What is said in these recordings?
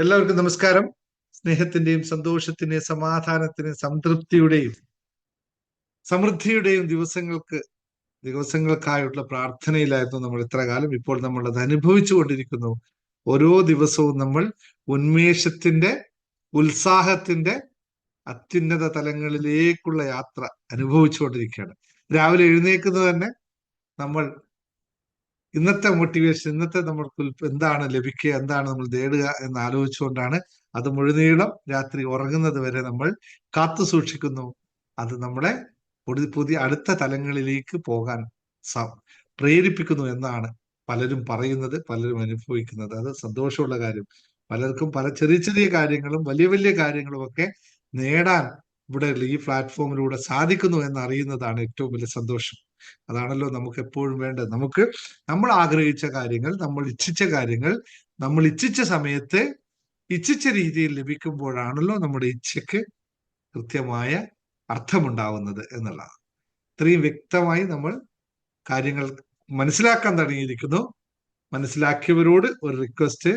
എല്ലാവർക്കും നമസ്കാരം. സ്നേഹത്തിന്റെയും സന്തോഷത്തിന്റെയും സമാധാനത്തിന്റെയും സംതൃപ്തിയുടെയും സമൃദ്ധിയുടെയും ദിവസങ്ങൾക്കായുള്ള പ്രാർത്ഥനയിലായിരുന്നു നമ്മൾ ഇത്ര കാലം. ഇപ്പോൾ നമ്മൾ അത് അനുഭവിച്ചു കൊണ്ടിരിക്കുന്നു. ഓരോ ദിവസവും നമ്മൾ ഉന്മേഷത്തിന്റെ, ഉത്സാഹത്തിന്റെ അത്യുന്നത തലങ്ങളിലേക്കുള്ള യാത്ര അനുഭവിച്ചുകൊണ്ടിരിക്കുകയാണ്. രാവിലെ എഴുന്നേക്കുന്നത് തന്നെ നമ്മൾ ഇന്നത്തെ മോട്ടിവേഷൻ, ഇന്നത്തെ നമ്മൾക്ക് എന്താണ് ലഭിക്കുക, എന്താണ് നമ്മൾ നേടുക എന്ന് ആലോചിച്ചുകൊണ്ടാണ്. അത് മുഴുനീളം രാത്രി ഉറങ്ങുന്നത് വരെ നമ്മൾ കാത്തു സൂക്ഷിക്കുന്നു. അത് നമ്മളെ പുതിയ അടുത്ത തലങ്ങളിലേക്ക് പോകാൻ പ്രേരിപ്പിക്കുന്നു എന്നാണ് പലരും പറയുന്നത്, പലരും അനുഭവിക്കുന്നത്. അത് സന്തോഷമുള്ള കാര്യം. പലർക്കും പല ചെറിയ ചെറിയ കാര്യങ്ങളും വലിയ വലിയ കാര്യങ്ങളും ഒക്കെ നേടാൻ ഇവിടെ ഈ പ്ലാറ്റ്ഫോമിലൂടെ സാധിക്കുന്നു എന്നറിയുന്നതാണ് ഏറ്റവും വലിയ സന്തോഷം. അതാണല്ലോ നമുക്ക് എപ്പോഴും വേണ്ടത്. നമ്മൾ ആഗ്രഹിച്ച കാര്യങ്ങൾ, നമ്മൾ ഇച്ഛിച്ച സമയത്ത് ഇച്ഛിച്ച രീതിയിൽ ലഭിക്കുമ്പോഴാണല്ലോ നമ്മുടെ ഇച്ഛയ്ക്ക് കൃത്യമായ അർത്ഥമുണ്ടാവുന്നത് എന്നുള്ളതാണ്. ഇത്രയും വ്യക്തമായി നമ്മൾ കാര്യങ്ങൾ മനസ്സിലാക്കാൻ തുടങ്ങിയിരിക്കുന്നു. മനസ്സിലാക്കിയവരോട് ഒരു റിക്വസ്റ്റ്,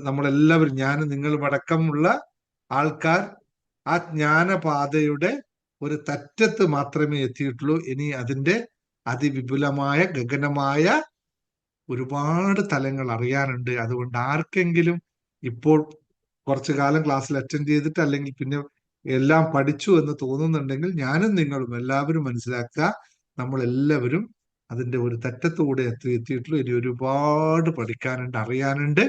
നമ്മളെല്ലാവരും, നിങ്ങളും അടക്കമുള്ള ആൾക്കാർ ആ ജ്ഞാനപാതയുടെ ഒരു തറ്റത്ത് മാത്രമേ എത്തിയിട്ടുള്ളൂ. ഇനി അതിന്റെ അതിവിപുലമായ ഗഗനമായ ഒരുപാട് തലങ്ങൾ അറിയാനുണ്ട്. അതുകൊണ്ട് ആർക്കെങ്കിലും ഇപ്പോൾ കുറച്ചു കാലം ക്ലാസ്സിൽ അറ്റൻഡ് ചെയ്തിട്ട് അല്ലെങ്കിൽ പിന്നെ എല്ലാം പഠിച്ചു എന്ന് തോന്നുന്നുണ്ടെങ്കിൽ ഞാനും നിങ്ങളും എല്ലാവരും മനസ്സിലാക്കുക, നമ്മളെല്ലാവരും അതിന്റെ ഒരു തറ്റത്തൂടെ എത്തിയിട്ടുള്ളൂ. ഇനി ഒരുപാട് പഠിക്കാനുണ്ട്, അറിയാനുണ്ട്.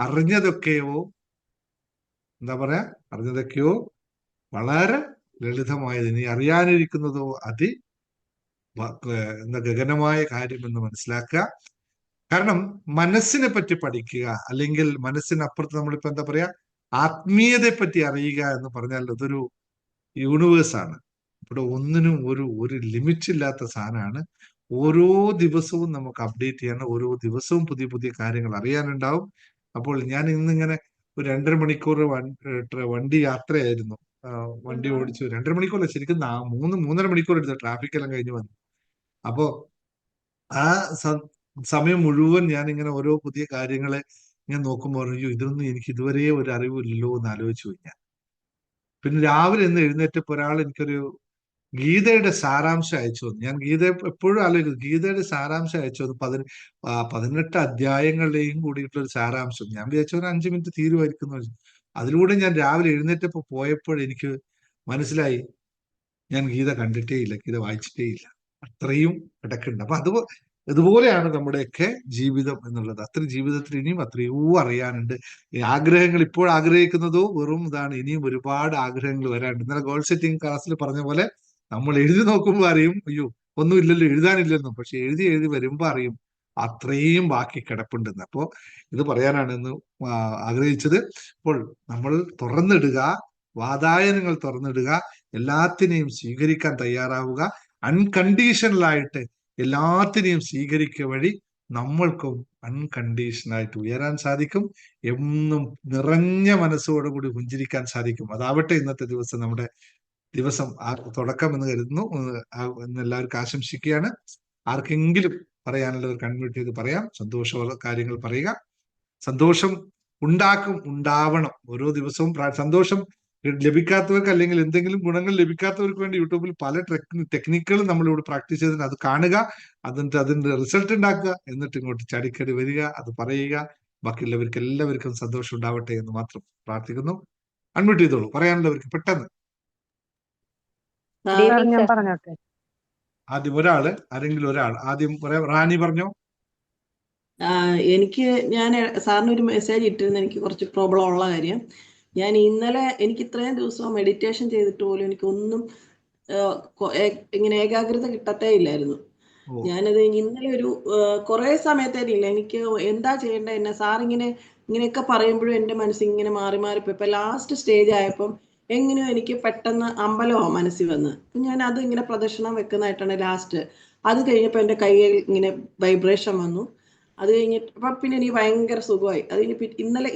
അറിഞ്ഞതൊക്കെയോ അറിഞ്ഞതൊക്കെയോ വളരെ ലളിതമായത്, ഇനി അറിയാനിരിക്കുന്നതോ ഗഗനമായ കാര്യമെന്ന് മനസ്സിലാക്കുക. കാരണം മനസ്സിനെ പറ്റി പഠിക്കുക, അല്ലെങ്കിൽ മനസ്സിനപ്പുറത്ത് നമ്മളിപ്പോ ആത്മീയതയെ പറ്റി അറിയുക എന്ന് പറഞ്ഞാൽ അതൊരു യൂണിവേഴ്സാണ്. ഇവിടെ ഒന്നിനും ഒരു ലിമിറ്റ് ഇല്ലാത്ത സാധനമാണ്. ഓരോ ദിവസവും നമുക്ക് അപ്ഡേറ്റ് ചെയ്യാൻ, ഓരോ ദിവസവും പുതിയ പുതിയ കാര്യങ്ങൾ അറിയാനുണ്ടാവും. അപ്പോൾ ഞാൻ ഇന്നിങ്ങനെ ഒരു 2.5 മണിക്കൂർ വണ്ടി യാത്രയായിരുന്നു. വണ്ടി ഓടിച്ചു 2.5 മണിക്കൂറല്ല, ശരിക്കും 3.5 മണിക്കൂർ എടുത്തു, ട്രാഫിക് എല്ലാം കഴിഞ്ഞ് വന്നു. അപ്പോ ആ സമയം മുഴുവൻ ഞാൻ ഇങ്ങനെ ഓരോ പുതിയ കാര്യങ്ങളെ ഞാൻ നോക്കുമ്പോൾ അയ്യോ, ഇതൊന്നും എനിക്ക് ഇതുവരെ ഒരു അറിവില്ലല്ലോ എന്ന് ആലോചിച്ചു കഴിഞ്ഞാൽ. പിന്നെ രാവിലെ ഇന്ന് എഴുന്നേറ്റപ്പോൾ ഒരാൾ എനിക്കൊരു ഗീതയുടെ സാരാംശം അയച്ചു തന്നു. ഞാൻ ഗീത എപ്പോഴും ആലോചിക്കുന്നു, ഗീതയുടെ സാരാംശം അയച്ചു തന്നു. 18 അധ്യായങ്ങളുടെയും കൂടിയിട്ടുള്ള ഒരു സാരാംശം. ഞാൻ വിചാരിച്ച ഒരു 5 മിനിറ്റ് തീരുമായിരിക്കുന്നു. അതിലൂടെ ഞാൻ രാവിലെ എഴുന്നേറ്റപ്പോൾ പോയപ്പോൾ എനിക്ക് മനസ്സിലായി, ഞാൻ ഗീത കണ്ടിട്ടേ ഇല്ല, ഗീത വായിച്ചിട്ടേ ഇല്ല. അത്രയും കിടക്കുന്നുണ്ട്. അപ്പൊ ഇതുപോലെയാണ് നമ്മുടെയൊക്കെ ജീവിതം എന്നുള്ളത്. അത്ര ജീവിതത്തിൽ ഇനിയും അത്രയോ അറിയാനുണ്ട്. ഈ ആഗ്രഹങ്ങൾ ഇപ്പോൾ ആഗ്രഹിക്കുന്നതോ വെറും ഇതാണ്. ഇനിയും ഒരുപാട് ആഗ്രഹങ്ങൾ വരാനുണ്ട്. ഇന്നലെ ഗോൾ സെറ്റിംഗ് ക്ലാസ്സിൽ പറഞ്ഞ പോലെ നമ്മൾ എഴുതി നോക്കുമ്പോൾ അറിയും, അയ്യോ ഒന്നും ഇല്ലല്ലോ, എഴുതാനില്ലെന്നും. പക്ഷെ എഴുതി എഴുതി വരുമ്പോ അറിയും അത്രയും ബാക്കി കിടപ്പുണ്ടെന്ന്. അപ്പോ ഇത് പറയാനാണ് ഇന്ന് ആഗ്രഹിച്ചത്. അപ്പോൾ നമ്മൾ തുറന്നിടുക, വാതായനങ്ങൾ തുറന്നിടുക, എല്ലാത്തിനെയും സ്വീകരിക്കാൻ തയ്യാറാവുക. അൺകണ്ടീഷണലായിട്ട് എല്ലാത്തിനെയും സ്വീകരിക്കുക വഴി നമ്മൾക്കും അൺകണ്ടീഷണലായിട്ട് ഉയരാൻ സാധിക്കും. എന്നും നിറഞ്ഞ മനസ്സോടുകൂടി പുഞ്ചിരിക്കാൻ സാധിക്കും. അതാവട്ടെ ഇന്നത്തെ ദിവസം നമ്മുടെ ദിവസം തുടക്കം എന്ന് കരുതുന്നു. എന്ന് എല്ലാവർക്കും ആശംസിക്കുകയാണ്. ആർക്കെങ്കിലും പറയാനുള്ളവർ കൺമ്യൂട്ട് ചെയ്ത് പറയാം. സന്തോഷമുള്ള കാര്യങ്ങൾ പറയുക. സന്തോഷം ഉണ്ടാവണം. ഓരോ ദിവസവും സന്തോഷം ലഭിക്കാത്തവർക്ക്, അല്ലെങ്കിൽ എന്തെങ്കിലും ഗുണങ്ങൾ ലഭിക്കാത്തവർക്ക് വേണ്ടി യൂട്യൂബിൽ പല ടെക്നിക്കുകളും നമ്മളിവിടെ പ്രാക്ടീസ് ചെയ്തിട്ട് അത് കാണുക, അതിന്റെ റിസൾട്ട് ഉണ്ടാക്കുക, എന്നിട്ട് ഇങ്ങോട്ട് ചടിക്കടി വരിക, അത് പറയുക. ബാക്കിയുള്ളവർക്ക് എല്ലാവർക്കും സന്തോഷം ഉണ്ടാവട്ടെ എന്ന് മാത്രം പ്രാർത്ഥിക്കുന്നു. അൺമ്യൂട്ട് ചെയ്തോളൂ, പറയാനുള്ളവർക്ക് പെട്ടെന്ന്. ഞാൻ പറഞ്ഞോട്ടെ. ആദ്യം ആരെങ്കിലും ഒരാൾ ആദ്യം പറയാം. റാണി പറഞ്ഞോ. ഞാൻ സാറിന് ഒരു മെസ്സേജ് ഇട്ടിരുന്ന എനിക്ക് കുറച്ച് പ്രോബ്ലം ഉള്ള കാര്യം. ഞാൻ ഇന്നലെ എനിക്ക് ഇത്രയും ദിവസം മെഡിറ്റേഷൻ ചെയ്തിട്ട് പോലും എനിക്കൊന്നും ഇങ്ങനെ ഏകാഗ്രത കിട്ടത്തേ ഇല്ലായിരുന്നു. ഞാനത് ഇന്നലെ ഒരു കുറെ സമയത്തേനില്ല, എനിക്ക് എന്താ ചെയ്യേണ്ടത് എന്നെ ഇങ്ങനെയൊക്കെ പറയുമ്പോഴും എൻ്റെ മനസ്സിങ്ങനെ മാറി മാറിപ്പോയി. ഇപ്പൊ ലാസ്റ്റ് സ്റ്റേജ് ആയപ്പം എങ്ങനെയോ എനിക്ക് പെട്ടെന്ന് അമ്പലമോ മനസ്സിൽ വന്ന്, ഞാൻ അത് ഇങ്ങനെ പ്രദക്ഷിണം വെക്കുന്നതായിട്ടാണ് ലാസ്റ്റ്. അത് കഴിഞ്ഞപ്പോൾ എൻ്റെ കയ്യിൽ ഇങ്ങനെ വൈബ്രേഷൻ വന്നു. അത് കഴിഞ്ഞിട്ട് അപ്പം പിന്നെ എനിക്ക് ഭയങ്കര സുഖമായി. അത് കഴിഞ്ഞ്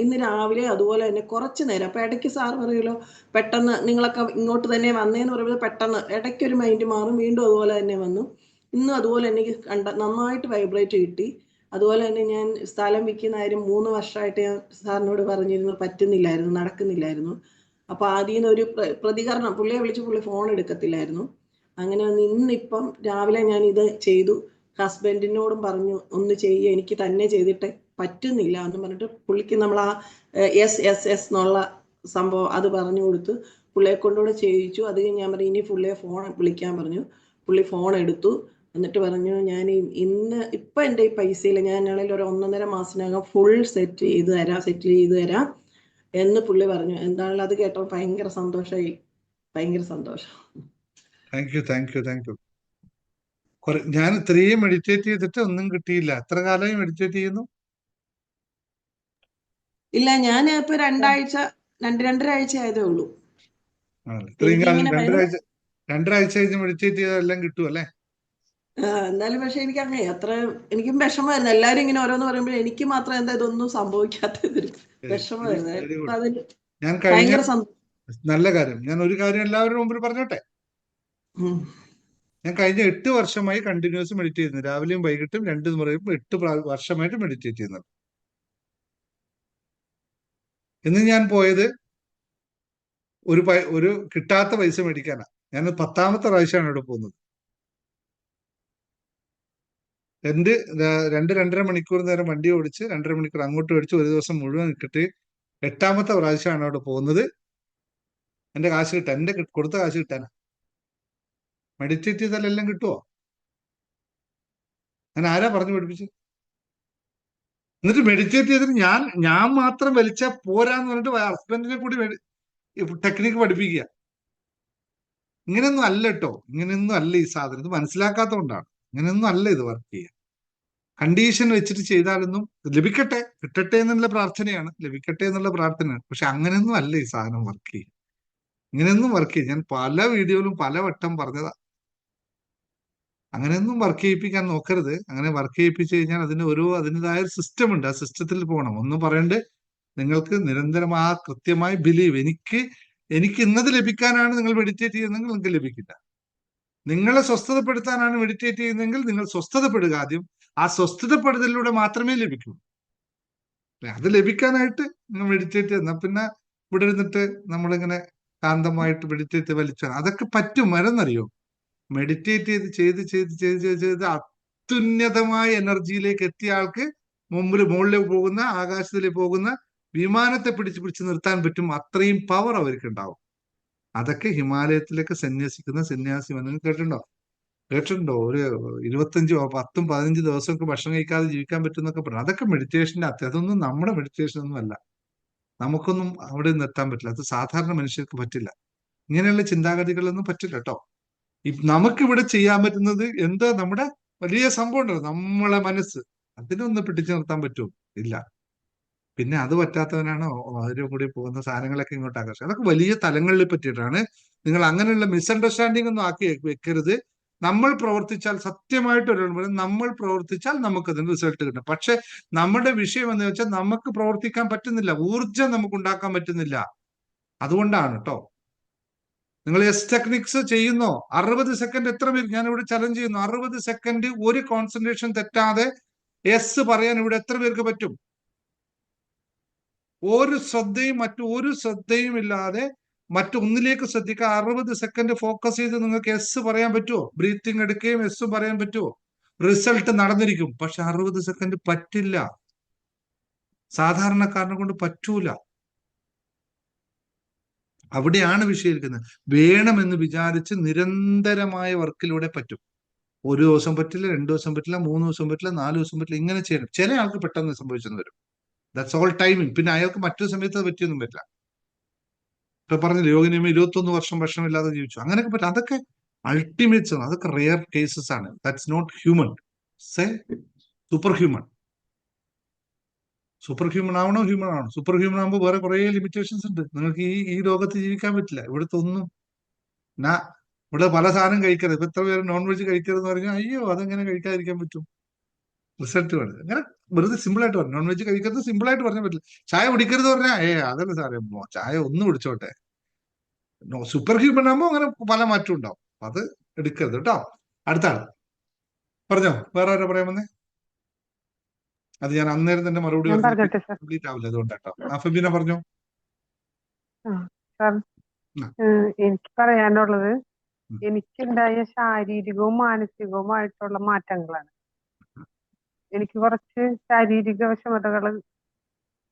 ഇന്ന് രാവിലെ അതുപോലെ തന്നെ കുറച്ച് നേരം, അപ്പം ഇടയ്ക്ക് സാർ പറയുമല്ലോ പെട്ടെന്ന് നിങ്ങളൊക്കെ ഇങ്ങോട്ട് തന്നെ വന്നേന്ന് പറയുമ്പോൾ പെട്ടെന്ന് ഇടയ്ക്കൊരു മൈൻഡ് മാറും, വീണ്ടും അതുപോലെ തന്നെ വന്നു. ഇന്നും അതുപോലെ എനിക്ക് നന്നായിട്ട് വൈബ്രേറ്റ് കിട്ടി. അതുപോലെ തന്നെ ഞാൻ സ്ഥലം വിൽക്കുന്ന കാര്യം 3 വർഷമായിട്ട് ഞാൻ സാറിനോട് പറഞ്ഞിരുന്നു, പറ്റുന്നില്ലായിരുന്നു, നടക്കുന്നില്ലായിരുന്നു. അപ്പോൾ ആദ്യം നിന്ന് ഒരു പ്രതികരണം, പുള്ളിയെ വിളിച്ച് പുള്ളി ഫോൺ എടുക്കത്തില്ലായിരുന്നു. അങ്ങനെ ഇന്നിപ്പം രാവിലെ ഞാൻ ഇത് ചെയ്തു. ഹസ്ബൻഡിനോടും പറഞ്ഞു ഒന്ന് ചെയ്യുക, എനിക്ക് തന്നെ ചെയ്തിട്ട് പറ്റുന്നില്ല എന്ന് പറഞ്ഞിട്ട് പുള്ളിക്ക് നമ്മൾ ആ SSS എന്നുള്ള സംഭവം അത് പറഞ്ഞു കൊടുത്ത് പുള്ളിയെ കൊണ്ടുകൂടെ ചെയ്യിച്ചു. അത് കഴിഞ്ഞ് ഞാൻ പറഞ്ഞു ഇനി പുള്ളിയെ ഫോൺ വിളിക്കാൻ പറഞ്ഞു. പുള്ളി ഫോൺ എടുത്തു. എന്നിട്ട് പറഞ്ഞു ഞാൻ ഇന്ന് ഇപ്പം എൻ്റെ ഈ പൈസയിൽ ഞാനാണെങ്കിൽ ഒരു 1.5 മാസത്തിനകം ഫുൾ സെറ്റിൽ ചെയ്ത് തരാം എന്ന് പുള്ളി പറഞ്ഞു. എന്താണെങ്കിലും അത് കേട്ടപ്പോൾ ഭയങ്കര സന്തോഷമായി, ഭയങ്കര സന്തോഷം. Thank you, thank you, thank you. ഞാൻ ഇത്രയും മെഡിറ്റേറ്റ് ചെയ്തിട്ട് ഒന്നും കിട്ടിയില്ല. എത്ര കാലമായി മെഡിറ്റേറ്റ് ചെയ്യുന്നു? ഇല്ല, ഞാൻ ഇപ്പൊ 2-2.5 ആഴ്ച ആയതേ ഉള്ളൂ. ഇത്രയും കാലം എനിക്കിങ്ങനെ രണ്ടരാഴ്ച കഴിഞ്ഞ് മെഡിറ്റേറ്റ് ചെയ്താൽ എല്ലാം കിട്ടും അല്ലേ? എന്നാലും പക്ഷെ എനിക്ക് അങ്ങനെ എനിക്കും വിഷമമായിരുന്നു. എല്ലാരും ഇങ്ങനെ ഓരോന്ന് പറയുമ്പോൾ എനിക്ക് മാത്രം എന്താ ഇതൊന്നും സംഭവിക്കാത്തത് വിഷമമായിരുന്നു. വെരി ഇപ്പൊ ഗുഡ്. അതിന് ഞാൻ കഴിഞ്ഞ ഭയങ്കര നല്ല കാര്യം, ഞാൻ ഒരു കാര്യം എല്ലാവരുടെ മുമ്പിൽ പറഞ്ഞോട്ടെ. ഞാൻ കഴിഞ്ഞ 8 വർഷമായി കണ്ടിന്യൂസ് മെഡിറ്റേറ്റ് ചെയ്യുന്നു. രാവിലെയും വൈകിട്ടും 2 മുറയും 8 വർഷമായിട്ട് മെഡിറ്റേറ്റ് ചെയ്യുന്നത്. ഇന്ന് ഞാൻ പോയത് ഒരു കിട്ടാത്ത പൈസ മേടിക്കാനാ. ഞാൻ 10ാമത്തെ പ്രാവശ്യമാണ് ഇവിടെ പോകുന്നത്. 2-2.5 മണിക്കൂർ നേരം വണ്ടി ഓടിച്ച് 2.5 മണിക്കൂർ അങ്ങോട്ട് ഓടിച്ച് ഒരു ദിവസം മുഴുവൻ ഇട്ടിട്ട് 8ാമത്തെ പ്രാവശ്യമാണ് അവിടെ പോകുന്നത്. എന്റെ കാശ് കിട്ടാൻ, എന്റെ കൊടുത്ത കാശ് കിട്ടാനാ. മെഡിറ്റേറ്റ് ചെയ്താൽ എല്ലാം കിട്ടുമോ? ഞാൻ ആരാ പറഞ്ഞു പഠിപ്പിച്ചു? എന്നിട്ട് മെഡിറ്റേറ്റ് ചെയ്തിട്ട് ഞാൻ മാത്രം വലിച്ചാൽ പോരാന്ന് പറഞ്ഞിട്ട് ഹസ്ബൻഡിനെ കൂടി ടെക്നിക്ക് പഠിപ്പിക്കുക. ഇങ്ങനെയൊന്നും അല്ല കേട്ടോ, ഇങ്ങനെയൊന്നും അല്ല ഈ സാധനം. ഇത് മനസ്സിലാക്കാത്തതുകൊണ്ടാണ്. ഇങ്ങനെയൊന്നും അല്ല ഇത് വർക്ക് ചെയ്യുക. കണ്ടീഷൻ വെച്ചിട്ട് ചെയ്താലൊന്നും ലഭിക്കട്ടെ, കിട്ടട്ടെ എന്നുള്ള പ്രാർത്ഥനയാണ്, ലഭിക്കട്ടെ എന്നുള്ള പ്രാർത്ഥനയാണ്. പക്ഷെ അങ്ങനെയൊന്നും അല്ല ഈ സാധനം വർക്ക് ചെയ്യുക. ഇങ്ങനെയൊന്നും വർക്ക് ചെയ്യും. ഞാൻ പല വീഡിയോയിലും പലവട്ടം പറഞ്ഞതാ. അങ്ങനെയൊന്നും വർക്ക് ചെയ്യിപ്പിക്കാൻ നോക്കരുത്. അങ്ങനെ വർക്ക് ചെയ്യിപ്പിച്ചു കഴിഞ്ഞാൽ അതിൻ്റെതായ ഒരു സിസ്റ്റം ഉണ്ട്. ആ സിസ്റ്റത്തിൽ പോകണം. ഒന്നും പറയണ്ട്, നിങ്ങൾക്ക് നിരന്തരമായ കൃത്യമായി ബിലീവ്, എനിക്ക് ഇന്നത് ലഭിക്കാനാണ് നിങ്ങൾ മെഡിറ്റേറ്റ് ചെയ്യുന്നതെങ്കിൽ നിങ്ങൾക്ക് ലഭിക്കില്ല. നിങ്ങളെ സ്വസ്ഥതപ്പെടുത്താനാണ് മെഡിറ്റേറ്റ് ചെയ്യുന്നതെങ്കിൽ നിങ്ങൾ സ്വസ്ഥതപ്പെടുക ആദ്യം. ആ സ്വസ്ഥതപ്പെടുത്തലിലൂടെ മാത്രമേ ലഭിക്കൂ. അത് ലഭിക്കാനായിട്ട് നിങ്ങൾ മെഡിറ്റേറ്റ് ചെയ്യുന്ന പിന്നെ ഇവിടെ ഇരുന്നിട്ട് നമ്മളിങ്ങനെ ശാന്തമായിട്ട് മെഡിറ്റേറ്റ് വലിച്ചാൽ അതൊക്കെ പറ്റും. മരെന്നറിയോ, മെഡിറ്റേറ്റ് ചെയ്ത് അത്യുന്നതമായ എനർജിയിലേക്ക് എത്തിയ ആൾക്ക് മുകളിലേക്ക് പോകുന്ന, ആകാശത്തിലേക്ക് പോകുന്ന വിമാനത്തെ പിടിച്ച് നിർത്താൻ പറ്റും. അത്രയും പവർ അവർക്ക് ഉണ്ടാവും. അതൊക്കെ ഹിമാലയത്തിലേക്ക് സന്യസിക്കുന്ന സന്യാസി വന്നു കേട്ടിട്ടുണ്ടോ? ഒരു 10-15 ദിവസമൊക്കെ ഭക്ഷണം കഴിക്കാതെ ജീവിക്കാൻ പറ്റും എന്നൊക്കെ പറഞ്ഞു. അതൊക്കെ മെഡിറ്റേഷന്റെ അതൊന്നും നമ്മുടെ മെഡിറ്റേഷൻ ഒന്നും അല്ല. നമുക്കൊന്നും അവിടെ നിർത്താൻ പറ്റില്ല. അത് സാധാരണ മനുഷ്യർക്ക് പറ്റില്ല. ഇങ്ങനെയുള്ള ചിന്താഗതികളൊന്നും പറ്റില്ല കേട്ടോ. നമുക്കിവിടെ ചെയ്യാൻ പറ്റുന്നത് എന്താ? നമ്മുടെ വലിയ സംഭവം ഉണ്ടല്ലോ, നമ്മളെ മനസ്സ്. അതിനൊന്ന് പിടിച്ചു നിർത്താൻ പറ്റുമോ? ഇല്ല. പിന്നെ അത് പറ്റാത്തവനാണ് അതിലും കൂടി പോകുന്ന സാധനങ്ങളൊക്കെ ഇങ്ങോട്ട് ആകർഷിക്കുക. അതൊക്കെ വലിയ തലങ്ങളിൽ പറ്റിയിട്ടാണ്. നിങ്ങൾ അങ്ങനെയുള്ള മിസ്അണ്ടർസ്റ്റാൻഡിംഗ് ഒന്നും ആക്കി വെക്കരുത്. നമ്മൾ പ്രവർത്തിച്ചാൽ, സത്യമായിട്ട് നമ്മൾ പ്രവർത്തിച്ചാൽ നമുക്ക് അതിന് റിസൾട്ട് കിട്ടും. പക്ഷെ നമ്മുടെ വിഷയം എന്ന് വെച്ചാൽ നമുക്ക് പ്രവർത്തിക്കാൻ പറ്റുന്നില്ല, ഊർജം നമുക്ക് ഉണ്ടാക്കാൻ പറ്റുന്നില്ല. അതുകൊണ്ടാണ് കേട്ടോ. നിങ്ങൾ ടെക്നിക്സ് ചെയ്യുന്നോ? 60 സെക്കൻഡ് എത്ര പേര്, ഞാൻ ഇവിടെ ചലഞ്ച് ചെയ്യുന്നു, 60 സെക്കൻഡ് ഒരു കോൺസെൻട്രേഷൻ തെറ്റാതെ പറയാൻ ഇവിടെ എത്ര പേർക്ക് പറ്റും? മറ്റൊരു ശ്രദ്ധയും ഇല്ലാതെ മറ്റൊന്നിലേക്ക് ശ്രദ്ധിക്കുക. 60 സെക്കൻഡ് ഫോക്കസ് ചെയ്ത് നിങ്ങൾക്ക് പറയാൻ പറ്റുമോ? ബ്രീത്തിങ് എടുക്കുകയും പറയാൻ പറ്റുമോ? റിസൾട്ട് നടന്നിരിക്കും. പക്ഷെ 60 സെക്കൻഡ് പറ്റില്ല. സാധാരണക്കാരനെ കൊണ്ട് പറ്റൂല. അവിടെയാണ് വിഷയം ഇരിക്കുന്നത്. വേണമെന്ന് വിചാരിച്ച് നിരന്തരമായ വർക്കിലൂടെ പറ്റും. ഒരു ദിവസം പറ്റില്ല, 2 ദിവസം പറ്റില്ല, 3 ദിവസം പറ്റില്ല, 4 ദിവസം പറ്റില്ല. ഇങ്ങനെ ചെയ്യണം. ചില ആൾക്ക് പെട്ടെന്ന് സംഭവിച്ചെന്ന് വരും. That's all timing. പിന്നെ അയാൾക്ക് മറ്റൊരു സമയത്ത് അത് പറ്റിയൊന്നും പറ്റില്ല. ഇപ്പൊ പറഞ്ഞില്ല, യോഗിനിയമ 21 വർഷം ഭക്ഷണമില്ലാതെ ജീവിച്ചു. അങ്ങനെയൊക്കെ പറ്റും. അതൊക്കെ അൾട്ടിമേറ്റ്സ് ആണ്. അതൊക്കെ റെയർ കേസസ് ആണ്. That's not human. Super human. Super human ആവണോ? ഹ്യൂമൻ ആവണം. സൂപ്പർ ഹ്യൂമൻ ആകുമ്പോൾ വേറെ കുറെ ലിമിറ്റേഷൻസ് ഉണ്ട്. നിങ്ങൾക്ക് ഈ ലോകത്ത് ജീവിക്കാൻ പറ്റില്ല. ഇവിടുത്തെ ഒന്നും ഇവിടെ പല സാധനം കഴിക്കരുത്. ഇപ്പൊ എത്ര പേര് നോൺ വെജ് കഴിക്കരുതെന്ന് പറഞ്ഞാൽ അയ്യോ അതെങ്ങനെ കഴിക്കാതിരിക്കാൻ പറ്റും? റിസൾട്ട് വേണം. അങ്ങനെ വെറുതെ സിമ്പിൾ ആയിട്ട് പറഞ്ഞു. നോൺ വെജ് കഴിക്കരുത് സിമ്പിൾ ആയിട്ട് പറഞ്ഞാൽ പറ്റില്ല. ചായ കുടിക്കരുത് പറഞ്ഞാൽ അതല്ല സാറേ, ചായ ഒന്ന് കുടിച്ചോട്ടെ. സൂപ്പർ ഹ്യൂമൻ ആകുമ്പോൾ അങ്ങനെ പല മാറ്റവും ഉണ്ടാവും. അത് എടുക്കരുത് കേട്ടോ. അടുത്ത ആൾ പറഞ്ഞോ, വേറെ ആരാ പറയാൻ വന്നേ? അത് ഞാൻ അന്നേരം തന്നെ മറുപടി ഞാൻ പറഞ്ഞത് പറഞ്ഞോട്ടെ സാർ. കംപ്ലീറ്റ് ആവില്ല, അതുകൊണ്ടാട്ടോ. ഫെബീന പറഞ്ഞോ. സാർ, ആ. എനിക്ക് പറയാനുള്ളത് ഉം. എനിക്കുണ്ടായ ശാരീരികവും മാനസികവുമായിട്ടുള്ള മാറ്റങ്ങളാണ്. എനിക്ക് കുറച്ച് ശാരീരിക വിഷമതകൾ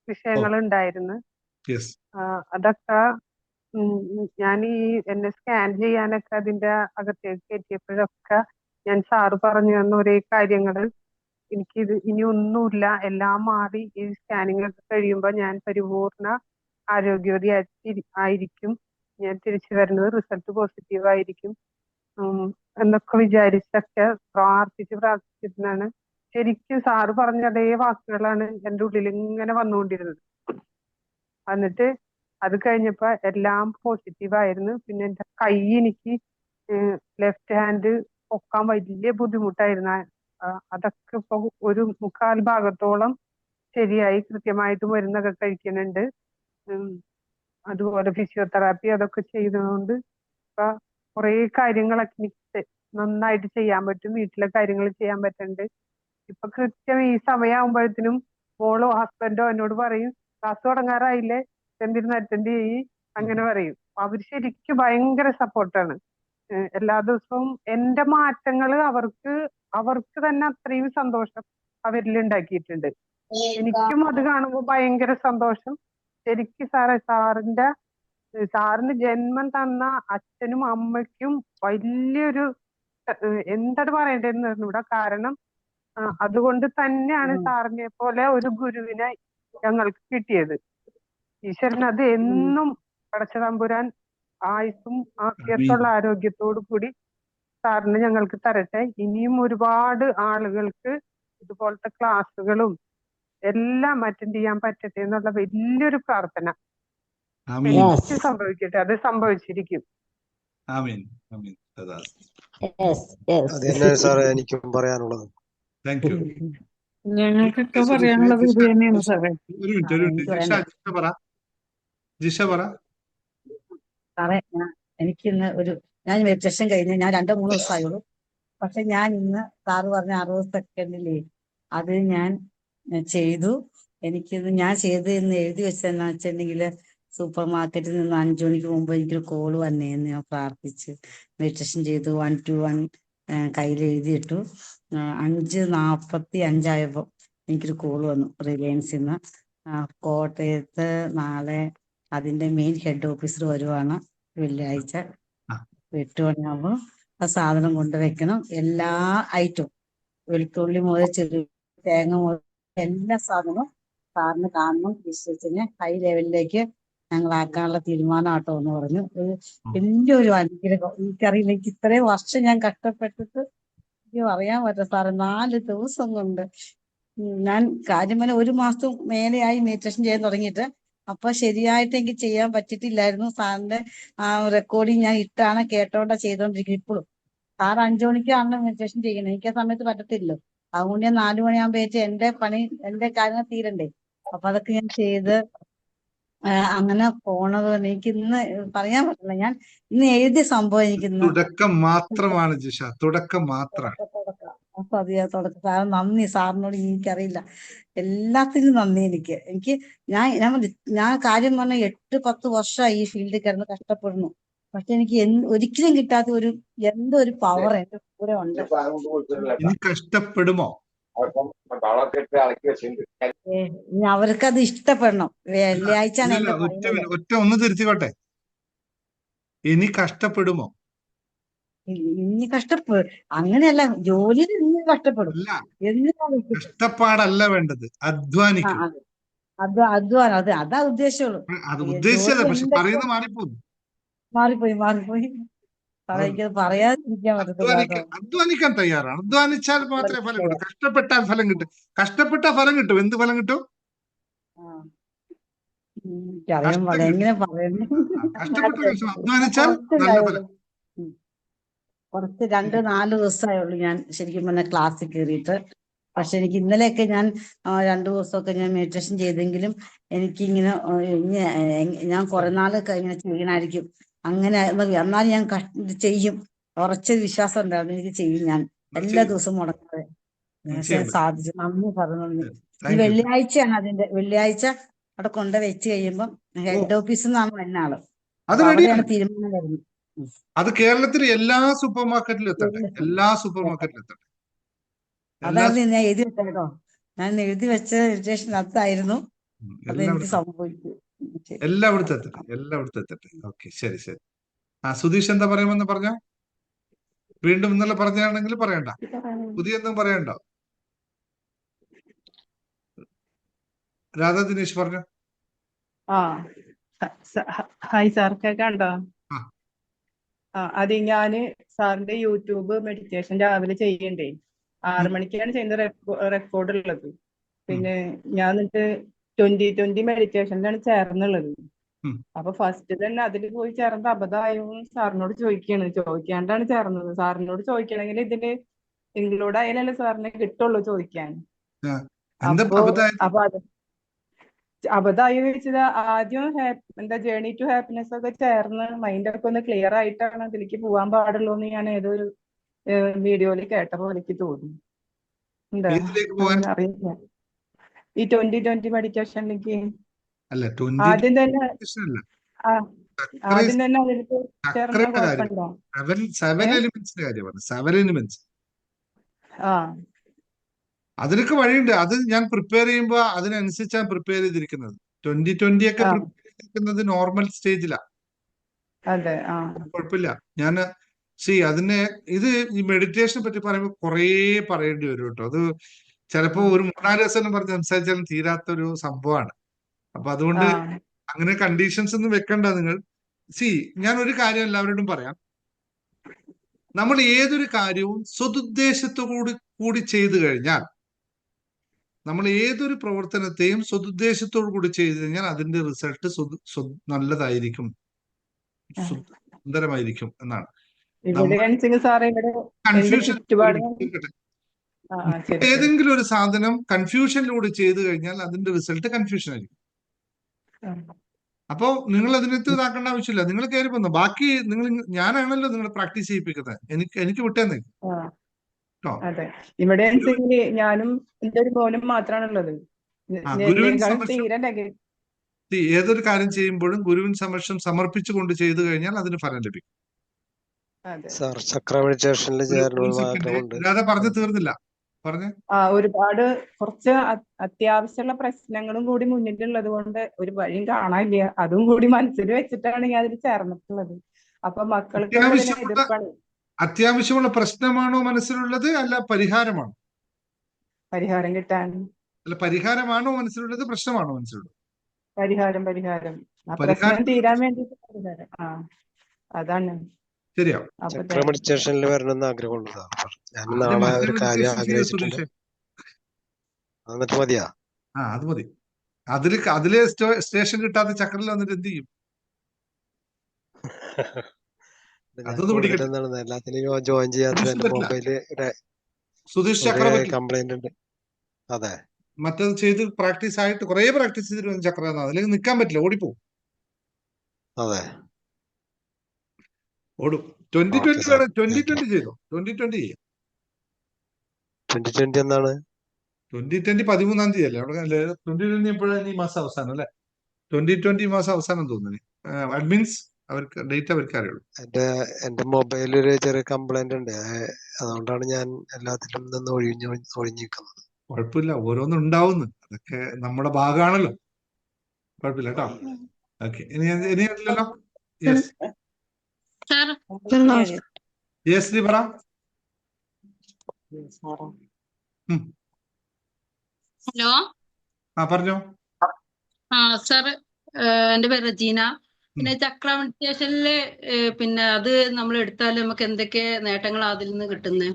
വിഷയങ്ങൾ ഉണ്ടായിരുന്നു. യെസ്. അതൊക്കെ ഞാൻ എന്നെ സ്കാൻ ചെയ്യാനൊക്കെ അതിന്റെ അകത്തേക്ക് കയറ്റിയപ്പോഴൊക്കെ ഞാൻ സാറ് പറഞ്ഞു തന്ന ഒരേ കാര്യങ്ങള്, എനിക്കിത് ഇനി ഒന്നുമില്ല, എല്ലാം മാറി, ഈ സ്കാനിങ് ഒക്കെ കഴിയുമ്പോൾ ഞാൻ പരിപൂർണ ആരോഗ്യവതി ആയിരിക്കും, ഞാൻ തിരിച്ചു വരുന്നത് റിസൾട്ട് പോസിറ്റീവ് ആയിരിക്കും എന്നൊക്കെ വിചാരിച്ചൊക്കെ പ്രാർത്ഥിച്ചിരുന്നാണ്. ശരിക്കും സാറ് പറഞ്ഞ അതേ വാക്കുകളാണ് എൻ്റെ ഉള്ളിൽ ഇങ്ങനെ വന്നുകൊണ്ടിരുന്നത്. എന്നിട്ട് അത് കഴിഞ്ഞപ്പോ എല്ലാം പോസിറ്റീവ് ആയിരുന്നു. പിന്നെ എൻ്റെ കൈ, എനിക്ക് ലെഫ്റ്റ് ഹാൻഡ് പൊക്കാൻ വലിയ ബുദ്ധിമുട്ടായിരുന്നു. അതൊക്കെ ഇപ്പൊ ഒരു 3/4 ഭാഗത്തോളം ശരിയായി. കൃത്യമായിട്ട് മരുന്നൊക്കെ കഴിക്കുന്നുണ്ട്. അതുപോലെ ഫിസിയോതെറാപ്പി അതൊക്കെ ചെയ്തതുകൊണ്ട് ഇപ്പൊ കുറെ കാര്യങ്ങളൊക്കെ എനിക്ക് നന്നായിട്ട് ചെയ്യാൻ പറ്റും. വീട്ടിലെ കാര്യങ്ങൾ ചെയ്യാൻ പറ്റുന്നുണ്ട്. ഇപ്പൊ കൃത്യം ഈ സമയമാകുമ്പോഴത്തേനും മോളോ ഹസ്ബൻഡോ എന്നോട് പറയും, ക്ലാസ് തുടങ്ങാറായില്ലേ, എന്തിരുന്ന് അറ്റൻഡ് ചെയ്യ്, അങ്ങനെ പറയും. അവര് ശരിക്കും ഭയങ്കര സപ്പോർട്ടാണ്. എല്ലാ ദിവസവും എന്റെ മാറ്റങ്ങള് അവർക്ക് തന്നെ അത്രയും സന്തോഷം അവരിൽ ഉണ്ടാക്കിയിട്ടുണ്ട്. എനിക്കും അത് കാണുമ്പോൾ ഭയങ്കര സന്തോഷം. ശരിക്കും സാറിന് ജന്മം തന്ന അച്ഛനും അമ്മയ്ക്കും വലിയൊരു എന്താണ് പറയണ്ടതെന്ന് പറഞ്ഞൂടാ. കാരണം അതുകൊണ്ട് തന്നെയാണ് സാറിനെ പോലെ ഒരു ഗുരുവിനെ ഞങ്ങൾക്ക് കിട്ടിയത്. ഈശ്വരൻ അത് എന്നും പടച്ച തമ്പുരാൻ ആയുസ്സും ആഫിയത്തുള്ള ആരോഗ്യത്തോടു കൂടി സാറിന് ഞങ്ങൾക്ക് തരട്ടെ. ഇനിയും ഒരുപാട് ആളുകൾക്ക് ഇതുപോലത്തെ ക്ലാസ്സുകളും എല്ലാം അറ്റൻഡ് ചെയ്യാൻ പറ്റട്ടെ എന്നുള്ള വലിയൊരു പ്രാർത്ഥന എനിക്ക് സംഭവിക്കട്ടെ. അത് സംഭവിച്ചിരിക്കും. അത് തന്നെ സാറേ എനിക്കും പറയാനുള്ളത്. Thank you. ഞങ്ങൾക്കൊക്കെ പറയാനുള്ളത് ഇത് തന്നെയാണ് സാറേ. ഒരു മിനിറ്റ്. ജിഷ പറ. സാറേ, എനിക്കിന്ന് ഞാൻ മെഡിറ്റേഷൻ കഴിഞ്ഞ് ഞാൻ 2-3 ദിവസമായുള്ളൂ. പക്ഷെ ഞാൻ ഇന്ന് സാറ് പറഞ്ഞ 60 സെക്കൻഡിലേ അത് ഞാൻ ചെയ്തു. എനിക്കിത് ഞാൻ ചെയ്ത് എന്ന് എഴുതി വെച്ചതെന്നു വെച്ചിട്ടുണ്ടെങ്കിൽ സൂപ്പർ മാർക്കറ്റിൽ നിന്ന് 5 മണിക്ക് മുമ്പ് എനിക്കൊരു കോള് വന്നേന്ന് ഞാൻ പ്രാർത്ഥിച്ച് മെഡിറ്റേഷൻ ചെയ്തു. 1 to 1 കയ്യിൽ എഴുതിയിട്ടു. 5:45 ആയപ്പോൾ എനിക്കൊരു കോള് വന്നു റിലയൻസിൽ നിന്ന്. കോട്ടയത്ത് നാളെ അതിന്റെ മെയിൻ ഹെഡ് ഓഫീസർ വരുവാണ്, വെള്ളിയാഴ്ച 8 മണിയാകുമ്പോൾ ആ സാധനം കൊണ്ടുവയ്ക്കണം. എല്ലാ ഐറ്റവും, വെളുത്തുള്ളി മുതൽ ചെറിയ തേങ്ങ മുതൽ എല്ലാ സാധനവും സാറിന് കാണണം. വിശ്വസിന് ഹൈ ലെവലിലേക്ക് ഞങ്ങളാക്കാനുള്ള തീരുമാനമാട്ടോ എന്ന് പറഞ്ഞു. ഒരു വലിയൊരു അനുഗ്രഹം. എനിക്കറിയില്ല, എനിക്ക് ഇത്രയും വർഷം ഞാൻ കഷ്ടപ്പെട്ടിട്ട് എനിക്ക് അറിയാൻ പറ്റും സാറ്. 4 ദിവസം കൊണ്ട് ഞാൻ കാര്യം 1 മാസം മേലെയായി മെഡിറ്റേഷൻ ചെയ്യാൻ തുടങ്ങിയിട്ട്. അപ്പൊ ശരിയായിട്ട് എനിക്ക് ചെയ്യാൻ പറ്റിയിട്ടില്ലായിരുന്നു. സാറിന്റെ റെക്കോർഡിങ് ഞാൻ ഇട്ടാണ് കേട്ടോണ്ടാ ചെയ്തോണ്ടിരിക്കുന്നത് ഇപ്പോഴും. സാർ 5 മണിക്കാണ് മെഡിറ്റേഷൻ ചെയ്യുന്നത്, എനിക്ക് ആ സമയത്ത് പറ്റത്തില്ലല്ലോ. അതുകൊണ്ട് ഞാൻ 4 മണിയാകുമ്പോഴേക്ക് എന്റെ കാര്യങ്ങൾ തീരണ്ടേ. അപ്പൊ അതൊക്കെ ഞാൻ ചെയ്ത് അങ്ങനെ പോണത് എനിക്ക് ഇന്ന് പറയാൻ പറ്റില്ല. ഞാൻ ഇന്ന് എഴുതിയ സംഭവം എനിക്കിന്ന് തുടക്കം മാത്രമാണ് ജിഷ, തുടക്കം മാത്രമാണ്. തുടക്കം. സാർ നന്ദി. സാറിനോട് എനിക്കറിയില്ല, എല്ലാത്തിനും നന്ദി. എനിക്ക് ഞാൻ കാര്യം പറഞ്ഞ 8-10 വർഷമായി ഈ ഫീൽഡിൽ കിടന്ന് കഷ്ടപ്പെടുന്നു. പക്ഷെ എനിക്ക് ഒരിക്കലും കിട്ടാത്ത എന്തോ ഒരു പവർ എന്റെ കൂടെ ഉണ്ട്. ഇനി കഷ്ടപ്പെടുമോ? അവർക്കത് ഇഷ്ടപ്പെടണം. വെള്ളിയാഴ്ച ഒന്ന് തിരുത്തിക്കോട്ടെ. ഇനി കഷ്ടപ്പെടുമോ? ഇനി അങ്ങനെയല്ല, ജോലിയിൽ ഇനി കഷ്ടപ്പെടും. കഷ്ടപ്പാടല്ല വേണ്ടത്, അധ്വാനിക്കും. അധ്വാനം, അതാ ഉദ്ദേശമുള്ളൂ. അത് ഉദ്ദേശിച്ചത്, പക്ഷെ പറയുന്നത് മാറിപ്പോയി. എനിക്കത് പറയാതിരിക്കാൻ പറ്റത്തില്ല. അധ്വാനിക്കാൻ തയ്യാറാണ്. അധ്വാനിച്ചാൽ മാത്രമേ ഫലം കിട്ടൂ. കഷ്ടപ്പെട്ടാൽ ഫലം കിട്ടും. കഷ്ടപ്പെട്ട ഫലം കിട്ടും. എന്ത് ഫലം കിട്ടും? എങ്ങനെ പറയുന്നു? അധ്വാനിച്ചാൽ നല്ല ഫലം. കുറച്ച് 2-4 ദിവസമായുള്ളൂ ഞാൻ ശരിക്കും പറഞ്ഞ ക്ലാസ്സിൽ കയറിയിട്ട്. പക്ഷെ എനിക്ക് ഇന്നലെയൊക്കെ ഞാൻ 2 ദിവസമൊക്കെ ഞാൻ മെഡിറ്റേഷൻ ചെയ്തെങ്കിലും എനിക്കിങ്ങനെ ഞാൻ കുറെ നാളൊക്കെ ഇങ്ങനെ ചെയ്യണമായിരിക്കും. അങ്ങനെ എന്നാലും ഞാൻ ചെയ്യും. ഉറച്ച വിശ്വാസം ഉണ്ടായിരുന്നു, എനിക്ക് ചെയ്യും. ഞാൻ എല്ലാ ദിവസവും മുടങ്ങാതെ സാധിച്ചു. നന്ദി പറഞ്ഞു. Thank you. വെള്ളിയാഴ്ചയാണ് വെള്ളിയാഴ്ച അവിടെ കൊണ്ട് വെച്ച് കഴിയുമ്പം ഓ ഹെഡ് ഓഫീസിൽ നിന്നാണ് വരുന്ന അത് അപ്പൊ റെഡിയാണ്. അവിടെയാണ് തീരുമാനം വരുന്നത്. അത് കേരളത്തിലെ എല്ലാ സൂപ്പർ മാർക്കറ്റിലും എത്തട്ടെ, എല്ലാ എല്ലാ സൂപ്പർ മാർക്കറ്റിലും എത്തട്ടെ. എല്ലാ അതായിരുന്നു ഞാൻ എഴുതി വെച്ചത് കേട്ടോ. ഞാൻ എഴുതി വെച്ച രജിസ്ട്രേഷൻ അതായിരുന്നു. അതെനിക്ക് എല്ലായിടത്തും സംഭവിച്ചു. ശരി. എല്ലായിടത്തും എത്തട്ടെ, എല്ലായിടത്തും എത്തട്ടെ. ഓക്കെ, ശരി ശരി. സുധീഷ് എന്താ പറയുമെന്ന് പറഞ്ഞോ? വീണ്ടും ഇന്നലെ പറഞ്ഞാണെങ്കിൽ പറയണ്ട, പുതിയ എന്തും പറയണ്ടോ? രാധാ ദിനേശ് പറഞ്ഞോ. ആ ഹായ് സാർ, കേൾക്കാണ്ടോ? ആ അത് ഞാന് സാറിന്റെ യൂട്യൂബ് മെഡിറ്റേഷൻ രാവിലെ ചെയ്യണ്ടേ, 6 മണിക്കാണ് ചെയ്യുന്ന റെക്കോർഡ് ഉള്ളത്. പിന്നെ ഞാൻ എന്നിട്ട് 2020 മെഡിറ്റേഷനിലാണ് ചേർന്നുള്ളത്. അപ്പൊ ഫസ്റ്റ് തന്നെ അതിൽ പോയി ചേർന്നത് അബദ്ധമായോ സാറിനോട് ചോദിക്കാണ്ടാണ് ചേർന്നത്. സാറിനോട് ചോദിക്കണമെങ്കിൽ ഇതില് ഇൻക്ലൂഡ് ആയാലല്ലേ സാറിന് കിട്ടുള്ളൂ ചോദിക്കാൻ. അപ്പൊ അത് അബദ്ധമായി വെച്ചത് ആദ്യം ജേർണി ടു ഹാപ്പിനെസ് ഒക്കെ ചേർന്ന് മൈൻഡൊക്കെ ഒന്ന് ക്ലിയർ ആയിട്ടാണ് അതിലേക്ക് പോകാൻ പാടുള്ളൂ എന്ന് ഞാൻ ഏതൊരു വീഡിയോയിൽ കേട്ട പോലെ എനിക്ക് തോന്നി. എന്താ അറിയില്ല, ഈ 2020 മെഡിറ്റേഷനിലേക്ക് ആദ്യം തന്നെ അതിലേക്ക് ചേർന്ന കുഴപ്പമുണ്ടോ? അതിനൊക്കെ വഴിയുണ്ട്. അത് ഞാൻ പ്രിപ്പയർ ചെയ്യുമ്പോ അതിനനുസരിച്ചാണ് പ്രിപ്പയർ ചെയ്തിരിക്കുന്നത്. 2020 ഒക്കെ പ്രിപ്പയർ ചെയ്തിരിക്കുന്നത് നോർമൽ സ്റ്റേജിലാണ്. അതെ, കുഴപ്പമില്ല. ഞാൻ ഇത് ഈ മെഡിറ്റേഷനെ പറ്റി പറയുമ്പോൾ കുറേ പറയേണ്ടി വരും കേട്ടോ. അത് ചിലപ്പോ ഒരു 3-4 ദിവസം പറഞ്ഞ് സംസാരിച്ചാലും തീരാത്തൊരു സംഭവമാണ്. അപ്പൊ അതുകൊണ്ട് അങ്ങനെ കണ്ടീഷൻസ് ഒന്നും വെക്കണ്ട നിങ്ങൾ. ഞാൻ ഒരു കാര്യം എല്ലാവരോടും പറയാം. നമ്മൾ ഏതൊരു കാര്യവും സതുദ്ദേശത്തോടു കൂടി ചെയ്തു കഴിഞ്ഞാൽ, നമ്മൾ ഏതൊരു പ്രവർത്തനത്തെയും സതുദ്ദേശത്തോടു കൂടി ചെയ്തു കഴിഞ്ഞാൽ അതിന്റെ റിസൾട്ട് നല്ലതായിരിക്കും, സുന്ദരമായിരിക്കും എന്നാണ്. കൺഫ്യൂഷൻ, ഏതെങ്കിലും ഒരു സാധനം കൺഫ്യൂഷനിലൂടെ ചെയ്തു കഴിഞ്ഞാൽ അതിന്റെ റിസൾട്ട് കൺഫ്യൂഷൻ ആയിരിക്കും. അപ്പോ നിങ്ങൾ അതിനകത്ത് ഇതാക്കേണ്ട ആവശ്യമില്ല. നിങ്ങൾ കയറി പോന്നു. ബാക്കി ഞാനാണല്ലോ നിങ്ങളെ പ്രാക്ടീസ് ചെയ്യിപ്പിക്കുന്നത്. എനിക്ക് വിട്ടേന്നേ. അതെ, ഇവിടെ ഞാനും എന്റെ ഒരു മോനും മാത്രമാണുള്ളത്. ഏതൊരു കാര്യം ചെയ്യുമ്പോഴും ഗുരുവിൻ സമക്ഷം സമർപ്പിച്ചുകൊണ്ട് ചെയ്തു കഴിഞ്ഞാൽ അതിന് ഫലം ലഭിക്കും. പറഞ്ഞു തീർന്നില്ല, പറഞ്ഞു. ഒരുപാട് കുറച്ച് അത്യാവശ്യമുള്ള പ്രശ്നങ്ങളും കൂടി മുന്നിലുള്ളത് കൊണ്ട് ഒരു വഴിയും കാണാനില്ല. അതും കൂടി മനസ്സിൽ വെച്ചിട്ടാണ് ഞാൻ അതിൽ ചേർന്നിട്ടുള്ളത്. അപ്പൊ മക്കൾക്ക് അത്യാവശ്യമുള്ള പ്രശ്നമാണോ മനസ്സിലുള്ളത്, അല്ല പരിഹാരമാണോ? പരിഹാരം കിട്ടാൻ. അല്ല, പരിഹാരമാണോ മനസ്സിലുള്ളത്, പ്രശ്നമാണോ മനസ്സിലുള്ളത്? പരിഹാരം. പ്രശ്നം തീരാൻ വേണ്ടിട്ട് പരിഹാരം. അതാണ് ശരിയാ. മെഡിറ്റേഷനിൽ വരണമെന്ന് ആഗ്രഹമുണ്ട് സാർ. ഞാൻ നാളെ ഒരു കാര്യം ആഗ്രഹിച്ചിട്ടുണ്ട്. എന്നിട്ട് മതിയാ? അത് മതി. അതിലെ സ്റ്റേഷൻ കിട്ടാതെ ചക്രയിൽ വന്നിട്ട് എന്ത് ചെയ്യും? എല്ലാത്തിനും ജോയിൻ ചെയ്യാത്ത മൊബൈല് സുധീഷ് ചക്രവർത്തി കംപ്ലൈന്റ് ഉണ്ട്. അതെ, മറ്റത് ചെയ്ത് പ്രാക്ടീസ് ആയിട്ട് കുറെ പ്രാക്ടീസ് ചെയ്തിട്ട് ചക്ര അതിലേക്ക് നിൽക്കാൻ പറ്റില്ല, ഓടിപ്പോവും. അതെ, ഓടും. 2020 ചെയ്തോ. 2020 ചെയ്യാം. 2020 എന്താണ്? 2020 13-ാം തീയതി അല്ലേ? അവിടെ 2020 എപ്പോഴാണ്? ഈ മാസം അവസാനം അല്ലെ? 2020 ഈ മാസം അവസാനം തോന്നുന്നു. അഡ്മിൻസ് അവർക്ക് ഡേറ്റ് അവർക്ക് അറിയുള്ളൂ. എന്റെ മൊബൈലിൽ ഒരു ചെറിയ കംപ്ലൈന്റ് ഉണ്ട്. അതുകൊണ്ടാണ് ഞാൻ എല്ലാത്തിലും നിന്ന് ഒഴിഞ്ഞിരിക്കുന്നത്. കുഴപ്പമില്ല, ഓരോന്നും ഉണ്ടാവുന്നു. അതൊക്കെ നമ്മുടെ ഭാഗമാണല്ലോ. കുഴപ്പമില്ല കേട്ടോ. ഓക്കെ, ഇനിയല്ലോ. യെസ്, പറ. ഹലോ. പറഞ്ഞോ. സാർ, എന്റെ പേര് റജീന. പിന്നെ ചക്ര മെഡിറ്റേഷനില് പിന്നെ അത് നമ്മൾ എടുത്താൽ നമുക്ക് എന്തൊക്കെ നേട്ടങ്ങൾ അതിൽ നിന്ന് കിട്ടുന്നത്?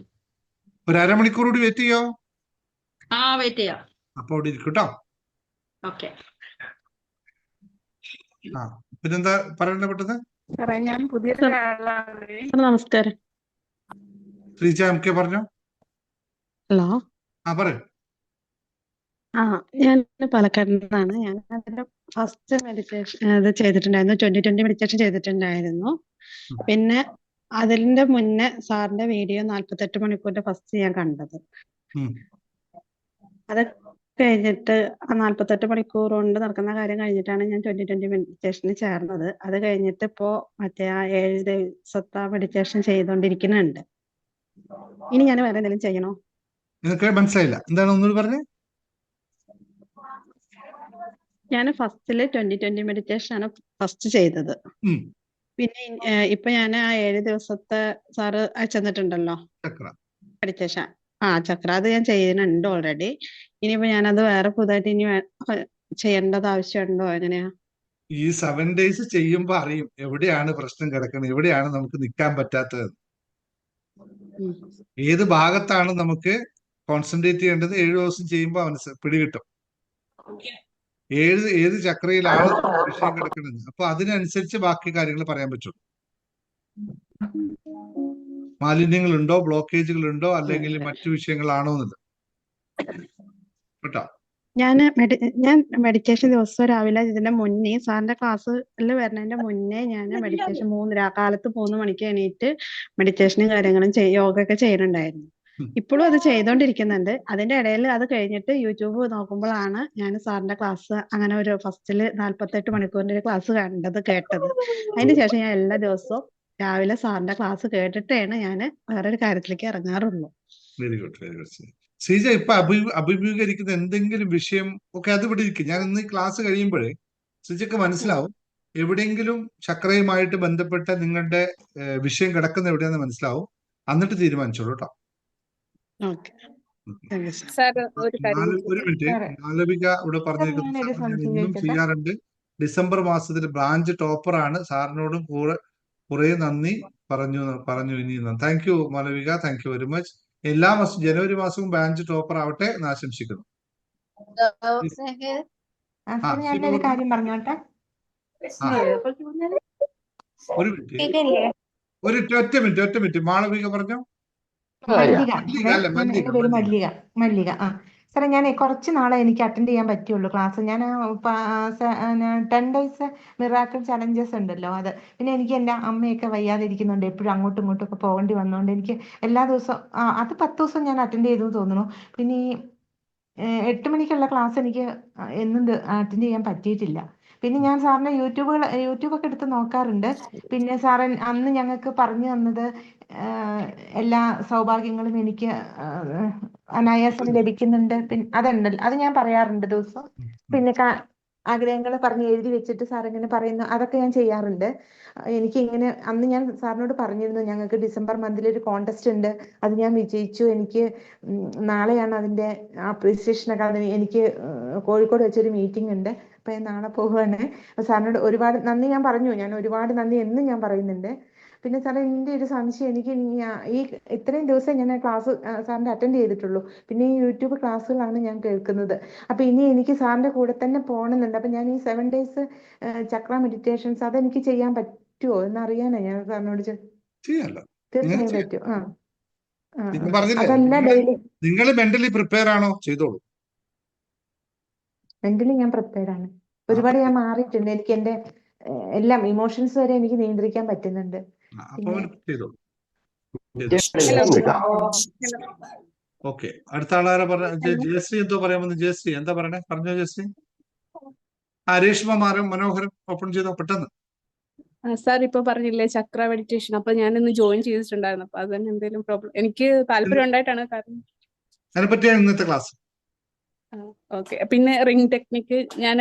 ഒരു അരമണിക്കൂർ കൂടി വെയിറ്റ് ചെയ്യോ? വെയിറ്റ് ചെയ്യാം. അപ്പൊ അവിടെ ഇരിക്കൂട്ടോ. ഓക്കെ. പിന്നെന്താ പറയണ്ട പെട്ടെന്ന്? ഞാൻ പുതിയ നമസ്കാരം. ശ്രീജ എം കെ പറഞ്ഞോ. ഹലോ. പറയൂ. ഞാൻ പാലക്കാട് നിന്നാണ്. ഞാൻ അതിന്റെ ഫസ്റ്റ് മെഡിറ്റേഷൻ അത് ചെയ്തിട്ടുണ്ടായിരുന്നു. 2020 മെഡിറ്റേഷൻ ചെയ്തിട്ടുണ്ടായിരുന്നു. പിന്നെ അതിന്റെ മുന്നേ സാറിന്റെ വീഡിയോ 48 മണിക്കൂറിന്റെ ഫസ്റ്റ് ഞാൻ കണ്ടത്. അത് കഴിഞ്ഞിട്ട് ആ 48 മണിക്കൂർ കൊണ്ട് നടക്കുന്ന കാര്യം കഴിഞ്ഞിട്ടാണ് ഞാൻ 2020 മെഡിറ്റേഷന് ചേർന്നത്. അത് കഴിഞ്ഞിട്ട് ഇപ്പോ മറ്റേ ആ 7 ദിവസത്തെ മെഡിറ്റേഷൻ ചെയ്തുകൊണ്ടിരിക്കുന്നുണ്ട്. ഇനി ഞാൻ വേറെ എന്തെങ്കിലും ചെയ്യണോ? നിനക്ക് മനസ്സിലായില്ല, എന്താണ് ഒന്നുകൂടി പറഞ്ഞേ? ഞാൻ ഫസ്റ്റില് 2020 മെഡിറ്റേഷൻ ആണ് ഫസ്റ്റ് ചെയ്തത്. പിന്നെ ഇപ്പൊ ഞാൻ ആ 7 ദിവസത്തെ സാറ് അയച്ചെന്നിട്ടുണ്ടല്ലോ ചക്ര മെഡിറ്റേഷൻ, ചക്ര, അത് ഞാൻ ചെയ്യുന്നുണ്ട് ഓൾറെഡി. ഇനിയിപ്പോ ഞാനത് വേറെ പുതുതായിട്ട് ഇനി ചെയ്യേണ്ടത് ആവശ്യമുണ്ടോ? എങ്ങനെയാ? ഈ 7 days ചെയ്യുമ്പോ അറിയും എവിടെയാണ് പ്രശ്നം കിടക്കുന്നത്, എവിടെയാണ് നമുക്ക് നിൽക്കാൻ പറ്റാത്തത്, ഏത് ഭാഗത്താണ് നമുക്ക് കോൺസെൻട്രേറ്റ് ചെയ്യേണ്ടത്. 7 ദിവസം ചെയ്യുമ്പോൾ അവന് പിടികിട്ടും ഏത് ചക്രയിലാണ് വിഷയം കിടക്കുന്നത്. അപ്പൊ അതിനനുസരിച്ച് ബാക്കി കാര്യങ്ങൾ പറയാൻ പറ്റുള്ളൂ. മാലിന്യങ്ങളുണ്ടോ, ബ്ലോക്കേജുകളുണ്ടോ, അല്ലെങ്കിൽ മറ്റു വിഷയങ്ങളാണോ എന്നത് കേട്ടോ. ഞാൻ മെഡിറ്റേഷൻ ദിവസം രാവിലെ ഇതിന്റെ മുന്നേ സാറിന്റെ ക്ലാസ്സിൽ വരുന്നതിന്റെ മുന്നേ ഞാൻ മെഡിറ്റേഷൻ കാലത്ത് 3 മണിക്ക് എണീറ്റ് മെഡിറ്റേഷനും കാര്യങ്ങളും യോഗ ഒക്കെ ചെയ്യുന്നുണ്ടായിരുന്നു. ഇപ്പോഴും അത് ചെയ്തോണ്ടിരിക്കുന്നുണ്ട്. അതിന്റെ ഇടയിൽ അത് കഴിഞ്ഞിട്ട് യൂട്യൂബ് നോക്കുമ്പോഴാണ് ഞാൻ സാറിന്റെ ക്ലാസ് അങ്ങനെ ഒരു ഫസ്റ്റില് 48 മണിക്കൂറിന്റെ ഒരു ക്ലാസ് കേട്ടത്. അതിന് ശേഷം ഞാൻ എല്ലാ ദിവസവും രാവിലെ സാറിന്റെ ക്ലാസ് കേട്ടിട്ടാണ് ഞാൻ വേറൊരു കാര്യത്തിലേക്ക് ഇറങ്ങാറുള്ളൂ. Very good, very good. Sreeja, ഇപ്പൊ അഭിമുഖീകരിക്കുന്ന എന്തെങ്കിലും വിഷയം ഒക്കെ അത് ഇവിടെ ഇരിക്കും. ഞാൻ ഇന്ന് ഈ ക്ലാസ് കഴിയുമ്പോഴേ ശ്രീജയ്ക്ക് മനസ്സിലാവും എവിടെയെങ്കിലും ചക്രയുമായിട്ട് ബന്ധപ്പെട്ട നിങ്ങളുടെ വിഷയം കിടക്കുന്ന എവിടെയാന്ന് മനസ്സിലാവും. എന്നിട്ട് തീരുമാനിച്ചോളൂ കേട്ടോ. ഒരു മിനിറ്റ്, മാലവിക ഇവിടെ പറഞ്ഞിരിക്കുന്നത് ഇന്നും ചെയ്യാറുണ്ട്. ഡിസംബർ മാസത്തിൽ ബ്രാഞ്ച് ടോപ്പറാണ്. സാറിനോടും കുറെ നന്ദി പറഞ്ഞു ഇനി. Thank you Malavika, thank you very much. എല്ലാ മാസവും ജനുവരി മാസവും ബ്രാഞ്ച് ടോപ്പർ ആവട്ടെ എന്ന് ആശംസിക്കുന്നു. ഞാനൊരു കാര്യം പറഞ്ഞോട്ടെ. ഒറ്റ മിനിറ്റ് മാളവിക പറഞ്ഞോ. മല്ലിക. സാറേ, ഞാൻ കുറച്ച് നാളെ എനിക്ക് അറ്റൻഡ് ചെയ്യാൻ പറ്റുള്ളൂ ക്ലാസ്. ഞാൻ 10 days മിറാക്കിൾ ചലഞ്ചസ് ഉണ്ടല്ലോ, അത്. പിന്നെ എനിക്ക് എൻ്റെ അമ്മയൊക്കെ വയ്യാതിരിക്കുന്നുണ്ട്, എപ്പോഴും അങ്ങോട്ടും ഇങ്ങോട്ടും ഒക്കെ പോകേണ്ടി വന്നുകൊണ്ട് എനിക്ക് എല്ലാ ദിവസവും അത് 10 ദിവസം ഞാൻ അറ്റൻഡ് ചെയ്തു തോന്നുന്നു. പിന്നെ ഈ 8 മണിക്കുള്ള ക്ലാസ് എനിക്ക് എന്നും അറ്റൻഡ് ചെയ്യാൻ പറ്റിയിട്ടില്ല. പിന്നെ ഞാൻ സാറിന്റെ യൂട്യൂബൊക്കെ എടുത്ത് നോക്കാറുണ്ട്. പിന്നെ സാറൻ അന്ന് ഞങ്ങൾക്ക് പറഞ്ഞു തന്നത് എല്ലാ സൗഭാഗ്യങ്ങളും എനിക്ക് അനായാസം ലഭിക്കുന്നുണ്ട്. പിന്നെ അതുണ്ടല്ലോ, അത് ഞാൻ പറയാറുണ്ട് ദിവസം. പിന്നെ ആഗ്രഹങ്ങൾ പറഞ്ഞ് എഴുതി വെച്ചിട്ട് സാർ ഇങ്ങനെ പറയുന്നു, അതൊക്കെ ഞാൻ ചെയ്യാറുണ്ട്. എനിക്ക് ഇങ്ങനെ അന്ന് ഞാൻ സാറിനോട് പറഞ്ഞിരുന്നു, ഞങ്ങൾക്ക് ഡിസംബർ മന്തിൽ ഒരു കോൺടെസ്റ്റ് ഉണ്ട്, അത് ഞാൻ വിജയിച്ചു. എനിക്ക് നാളെയാണ് അതിന്റെ അപ്രീസിയേഷനൊക്കെ. എനിക്ക് കോഴിക്കോട് വെച്ചൊരു മീറ്റിംഗ് ഉണ്ട്, അപ്പൊ ഞാൻ നാളെ പോവുകയാണ്. സാറിനോട് ഒരുപാട് നന്ദി ഞാൻ പറഞ്ഞു. ഞാൻ ഒരുപാട് നന്ദി എന്നും ഞാൻ പറയുന്നുണ്ട്. പിന്നെ സാറേ, എൻ്റെ ഒരു സംശയം, എനിക്ക് ഈ ഇത്രയും ദിവസം ഞാൻ ക്ലാസ് സാറിന്റെ അറ്റൻഡ് ചെയ്തിട്ടുള്ളൂ. പിന്നെ ഈ യൂട്യൂബ് ക്ലാസ്സുകളാണ് ഞാൻ കേൾക്കുന്നത്. അപ്പൊ ഇനി എനിക്ക് സാറിന്റെ കൂടെ തന്നെ പോകണമെന്നുണ്ട്. അപ്പൊ ഞാൻ ഈ 7 days ചക്ര മെഡിറ്റേഷൻസ് അതെനിക്ക് ചെയ്യാൻ പറ്റുമോ എന്നറിയാനാ ഞാൻ സാറിനോട് തീർച്ചയായും പറ്റും. അതല്ല ഡെയിലി നിങ്ങൾ മെന്റലി പ്രിപ്പയർ ആണോ? ചെയ്തോളൂ. മെന്റലി ഞാൻ പ്രിപ്പയർഡ് ആണ്. ഒരുപാട് ഞാൻ മാറിയിട്ടുണ്ട്. എനിക്ക് എന്റെ എല്ലാം ഇമോഷൻസ് വരെ എനിക്ക് നിയന്ത്രിക്കാൻ പറ്റുന്നുണ്ട്. ഓക്കെ, അടുത്ത ആളാരെ പറഞ്ഞ ജയശ്രീ എന്തോ പറയാമെന്ന്. ജയശ്രീ എന്താ പറയണേ? പറഞ്ഞോ ജയശ്രീ. രേഷ്മ മനോഹരം ഓപ്പൺ ചെയ്തോ പെട്ടെന്ന്. സാർ ഇപ്പൊ പറഞ്ഞില്ലേ ചക്ര മെഡിറ്റേഷൻ, അപ്പൊ ഞാൻ ഇന്ന് ജോയിൻ ചെയ്തിട്ടുണ്ടായിരുന്നു. അപ്പൊ അതിന് എന്തെങ്കിലും പ്രോബ്ലം? എനിക്ക് താല്പര്യം ഉണ്ടായിട്ടാണ്. കാരണം അതിനെപ്പറ്റിയാണ് ഇന്നത്തെ ക്ലാസ്. ഓക്കെ. പിന്നെ റിംഗ് ടെക്നിക്ക്, ഞാൻ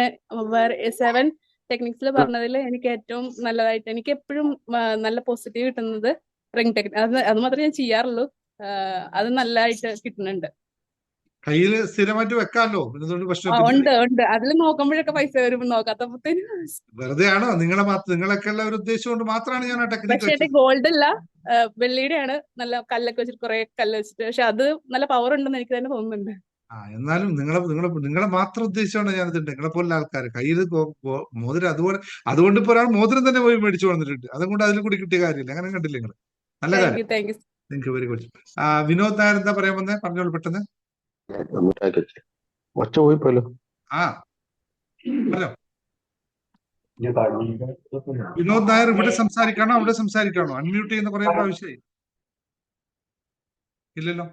വേറെ 7 ടെക്നിക്സിൽ പറഞ്ഞതിൽ എനിക്ക് ഏറ്റവും നല്ലതായിട്ട്, എനിക്ക് എപ്പോഴും നല്ല പോസിറ്റീവ് കിട്ടുന്നത് റിംഗ് ടെക്നിക്. അത് മാത്രമേ ഞാൻ ചെയ്യാറുള്ളൂ. അത് നല്ലതായിട്ട് കിട്ടുന്നുണ്ട്. കയ്യിൽ സ്ഥിരമായിട്ട് വെക്കാമല്ലോ. ഉണ്ട്. അതിൽ നോക്കുമ്പോഴൊക്കെ പൈസ വരും, നോക്കാത്തപ്പോഴത്തേന് വെറുതെ ആണോ? നിങ്ങളൊക്കെ ഉള്ള ഒരു ഉദ്ദേശം കൊണ്ട് മാത്രമാണ് ഞാൻ ആ ടെക്നിക്ക്. പക്ഷേ ഗോൾഡ് അല്ല, വെള്ളിയുടെയാണ്. നല്ല കല്ലൊക്കെ വെച്ചിട്ട് കുറെ കല്ല് വെച്ചിട്ട്, പക്ഷെ അത് നല്ല പവർ ഉണ്ടെന്ന് എനിക്ക് തന്നെ തോന്നുന്നുണ്ട്. എന്നാലും നിങ്ങളെ മാത്രം ഉദ്ദേശിച്ചാണ് ഞാനിത്. നിങ്ങളെ പോലുള്ള ആൾക്കാർ കയ്യിൽ മോതിരം അതുകൊണ്ട് ഇപ്പൊ ഒരാൾ മോതിരം തന്നെ പോയി മേടിച്ചു വന്നിട്ടുണ്ട്. അതുകൊണ്ട് അതിൽ കൂടി കിട്ടിയ കാര്യമില്ല. അങ്ങനെ കണ്ടില്ല നിങ്ങൾ? നല്ല കാര്യം. Thank you, very good. Vinod Nair എന്താ പറയാൻ വന്നേ? പറഞ്ഞോളൂ പെട്ടെന്ന്. വിനോദ് നായർ ഇവിടെ സംസാരിക്കാണോ അവിടെ സംസാരിക്കാണോ? അൺമ്യൂട്ട് ചെയ്യുന്ന കുറെ പ്രാവശ്യമായി. ഇല്ലല്ലോ.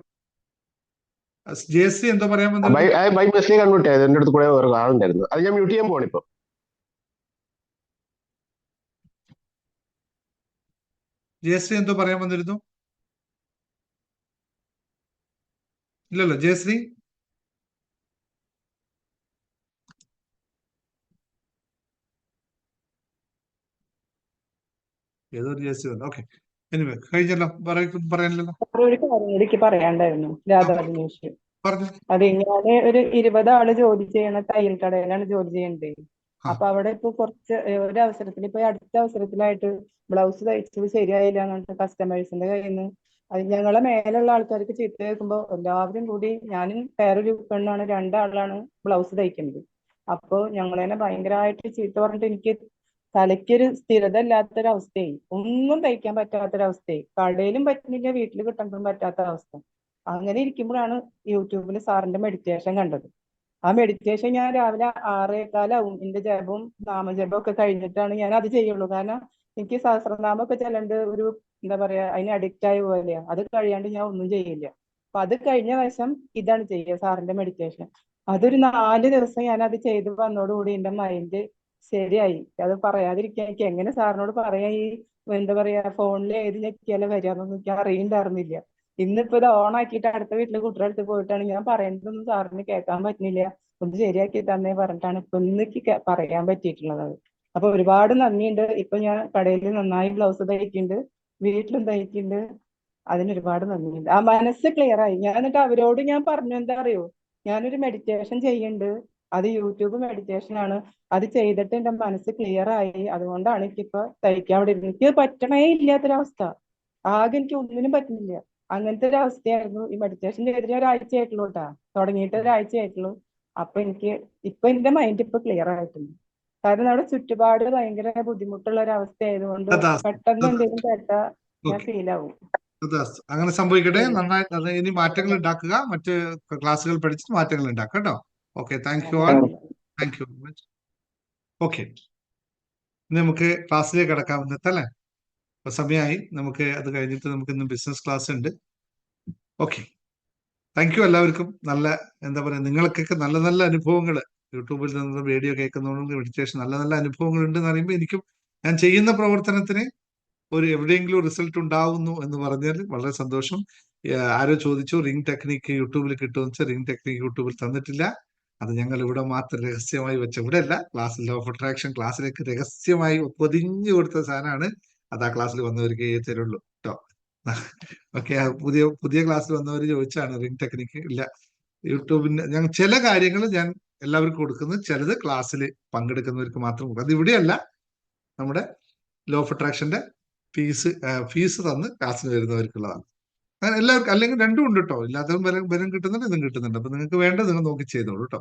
ജയശ്രീ എന്തോ പറയാൻ വന്നത്? ബൈ മിസ്റ്റേക്ക് കൺവേർട്ട് ചെയ്ത് എന്റെ അടുത്ത് കൂടെ വേറെ ആളുണ്ടായിരുന്നു. അത് ഞാൻ മ്യൂട്ട് ചെയ്യാൻ പോവാണ് ഇപ്പൊ. ജയശ്രീ എന്തോ പറയാൻ വന്നിരുന്നു? ഇല്ലല്ലോ ജയശ്രീ. ഏതൊരു ജയശ്രീ വന്നു. ഓക്കെ, എനിവേ കഴിഞ്ഞല്ലോ, പറയാനില്ലല്ലോ. ഒരു കാര്യം കൂടി എനിക്ക് പറയാണ്ടായിരുന്നു രാധാദിനേഷ്. പറഞ്ഞു. അതെ, ഞാന് ഒരു 20 ആള് ജോലി ചെയ്യണ തയ്യൽ കടയിലാണ് ജോലി ചെയ്യണ്ടേ. അപ്പൊ അവിടെ ഇപ്പൊ കുറച്ച് ഒരു അവസരത്തിൽ ഇപ്പൊ അടുത്ത അവസരത്തിലായിട്ട് ബ്ലൗസ് തയ്ച്ചത് ശരിയായില്ല എന്നിട്ട് കസ്റ്റമേഴ്സിന്റെ കയ്യിൽ നിന്ന് അത് ഞങ്ങളെ മേലുള്ള ആൾക്കാർക്ക് ചീത്ത കേൾക്കുമ്പോ എല്ലാവരും കൂടി, ഞാനും വേറൊരു പെണ്ണാണ്, 2 ആളാണ് ബ്ലൗസ് തയ്ക്കുന്നത്. അപ്പൊ ഞങ്ങളെന്നെ ഭയങ്കരമായിട്ട് ചീത്ത പറഞ്ഞിട്ട് എനിക്ക് തലയ്ക്കൊരു സ്ഥിരത ഇല്ലാത്തൊരവസ്ഥയായി. ഒന്നും തയ്ക്കാൻ പറ്റാത്തൊരവസ്ഥയായി. കടയിലും പറ്റുന്നില്ല, വീട്ടിൽ കിട്ടുമ്പോഴും പറ്റാത്ത അവസ്ഥ. അങ്ങനെ ഇരിക്കുമ്പോഴാണ് യൂട്യൂബിൽ സാറിന്റെ മെഡിറ്റേഷൻ കണ്ടത്. ആ മെഡിറ്റേഷൻ ഞാൻ രാവിലെ 6:15 എന്റെ ജപവും നാമജപവും ഒക്കെ കഴിഞ്ഞിട്ടാണ് ഞാൻ അത് ചെയ്യുള്ളൂ. കാരണം എനിക്ക് സഹസ്രനാമൊക്കെ ചെല്ലണ്ട് ഒരു എന്താ പറയാ, അതിന് അഡിക്റ്റ് ആയ പോലെയാ. അത് കഴിയാണ്ട് ഞാൻ ഒന്നും ചെയ്യില്ല. അപ്പൊ അത് കഴിഞ്ഞ വശം ഇതാണ് ചെയ്യുക, സാറിന്റെ മെഡിറ്റേഷൻ. അതൊരു 4 ദിവസം ഞാൻ അത് ചെയ്ത് വന്നതോടുകൂടി എന്റെ മൈൻഡ് ശരിയായി. അത് പറയാതിരിക്കാൻ എനിക്ക് എങ്ങനെ സാറിനോട് പറയാ, ഈ എന്താ പറയാ ഫോണിൽ ഏത് ഞെക്കിയാലും വരികയെന്നൊന്നും എനിക്ക് അറിയണ്ടായിരുന്നില്ല. ഇന്നിപ്പോ ഇത് ഓൺ ആക്കിയിട്ട് അടുത്ത വീട്ടിലെ കുട്ടിയുടെ അടുത്ത് പോയിട്ടാണ് ഞാൻ പറയുന്നതൊന്നും സാറിന് കേൾക്കാൻ പറ്റുന്നില്ല, ഒന്ന് ശരിയാക്കി തന്നേ പറഞ്ഞിട്ടാണ് ഇപ്പൊ ഇന്നേക്ക് പറയാൻ പറ്റിയിട്ടുള്ളത്. അപ്പൊ ഒരുപാട് നന്ദിയുണ്ട്. ഇപ്പൊ ഞാൻ കടയിൽ നന്നായി ബ്ലൗസ് തയ്ക്കുന്നുണ്ട്, വീട്ടിലും തയ്ക്കുന്നുണ്ട്. അതിനൊരുപാട് നന്ദിയുണ്ട്. ആ മനസ്സ് ക്ലിയർ ആയി. ഞാൻ എന്നിട്ട് അവരോട് ഞാൻ പറഞ്ഞു, എന്താ അറിയോ, ഞാനൊരു മെഡിറ്റേഷൻ ചെയ്യുന്നുണ്ട്, അത് യൂട്യൂബ് മെഡിറ്റേഷൻ ആണ്, അത് ചെയ്തിട്ട് എന്റെ മനസ്സ് ക്ലിയർ ആയി, അതുകൊണ്ടാണ് എനിക്കിപ്പോ തയ്ക്കാൻ അവിടെ ഇരുന്നത്. എനിക്ക് പറ്റണേ ഇല്ലാത്തൊരവസ്ഥ, ആകെ എനിക്ക് ഒന്നിനും പറ്റുന്നില്ല. അങ്ങനത്തെ ഒരു അവസ്ഥയായിരുന്നു. ഈ മെഡിറ്റേഷൻ ചെയ്തിട്ട് ഒരാഴ്ച ആയിട്ടുള്ളൂ കേട്ടാ, തുടങ്ങിയിട്ട് ഒരാഴ്ച ആയിട്ടുള്ളൂ. അപ്പൊ എനിക്ക് ഇപ്പൊ എന്റെ മൈൻഡ് ഇപ്പൊ ക്ലിയർ ആയിട്ടുണ്ട്. കാരണം നമ്മുടെ ചുറ്റുപാട് ഭയങ്കര ബുദ്ധിമുട്ടുള്ള ഒരു അവസ്ഥ ആയതുകൊണ്ട് പെട്ടെന്ന് എന്തെങ്കിലും കേട്ടാ ഞാൻ ഫീൽ ആവും. അങ്ങനെ സംഭവിക്കട്ടെ. നന്നായി ഇനി മാറ്റങ്ങൾ ഉണ്ടാക്കുക, മറ്റ് ക്ലാസ്സുകൾ പഠിച്ച് മാറ്റങ്ങൾ ഉണ്ടാക്കുക കേട്ടോ. Okay, thank you all. Thank you very much. Okay, നമുക്ക് ക്ലാസ്സിലേക്ക് കിടക്കാം ഇന്നത്തല്ലേ. അപ്പൊ സമയമായി, നമുക്ക് അത് കഴിഞ്ഞിട്ട് നമുക്ക് ഇന്ന് ബിസിനസ് ക്ലാസ് ഉണ്ട്. ഓക്കെ, താങ്ക് യു എല്ലാവർക്കും. നല്ല എന്താ പറയുക, നിങ്ങൾക്കൊക്കെ നല്ല നല്ല അനുഭവങ്ങൾ യൂട്യൂബിൽ നിന്ന് വീഡിയോ കേൾക്കുന്നതുകൊണ്ട് മെഡിറ്റേഷൻ നല്ല നല്ല അനുഭവങ്ങൾ ഉണ്ടെന്ന് അറിയുമ്പോൾ എനിക്കും ഞാൻ ചെയ്യുന്ന പ്രവർത്തനത്തിന് ഒരു എവിടെയെങ്കിലും റിസൾട്ട് ഉണ്ടാവുന്നു എന്ന് പറഞ്ഞാൽ വളരെ സന്തോഷം. ആരോ ചോദിച്ചു റിംഗ് ടെക്നിക്ക് യൂട്യൂബിൽ കിട്ടുമെന്ന് വെച്ചാൽ റിംഗ് ടെക്നിക്ക് യൂട്യൂബിൽ തന്നിട്ടില്ല. അത് ഞങ്ങൾ ഇവിടെ മാത്രം രഹസ്യമായി വെച്ച, ഇവിടെ അല്ല, ക്ലാസ്സിൽ ലോ ഓഫ് അട്രാക്ഷൻ ക്ലാസ്സിലേക്ക് രഹസ്യമായി പൊതിഞ്ഞു കൊടുത്ത സാധനമാണ്. അത് ആ ക്ലാസ്സിൽ വന്നവർക്ക് തരുള്ളൂ കേട്ടോ. ഓക്കെ, പുതിയ ക്ലാസ്സിൽ വന്നവർ ചോദിച്ചാണ് റിംഗ് ടെക്നിക്ക് ഇല്ല. യൂട്യൂബിന്റെ ഞാൻ ചില കാര്യങ്ങൾ ഞാൻ എല്ലാവർക്കും കൊടുക്കുന്നത്, ചിലത് ക്ലാസ്സിൽ പങ്കെടുക്കുന്നവർക്ക് മാത്രം കൊടുക്കും. അത് ഇവിടെയല്ല, നമ്മുടെ ലോ ഓഫ് അട്രാക്ഷന്റെ ഫീസ് തന്ന് ക്ലാസ്സിന് വരുന്നവർക്കുള്ളതാണ്. അങ്ങനെ എല്ലാവർക്കും, അല്ലെങ്കിൽ രണ്ടും ഉണ്ട് കേട്ടോ. ഇല്ലാത്തതും ബലം കിട്ടുന്നുണ്ട്, ഇതും കിട്ടുന്നുണ്ട്. അപ്പൊ നിങ്ങൾക്ക് വേണ്ടത് നിങ്ങൾ നോക്കി ചെയ്തോളൂ കേട്ടോ.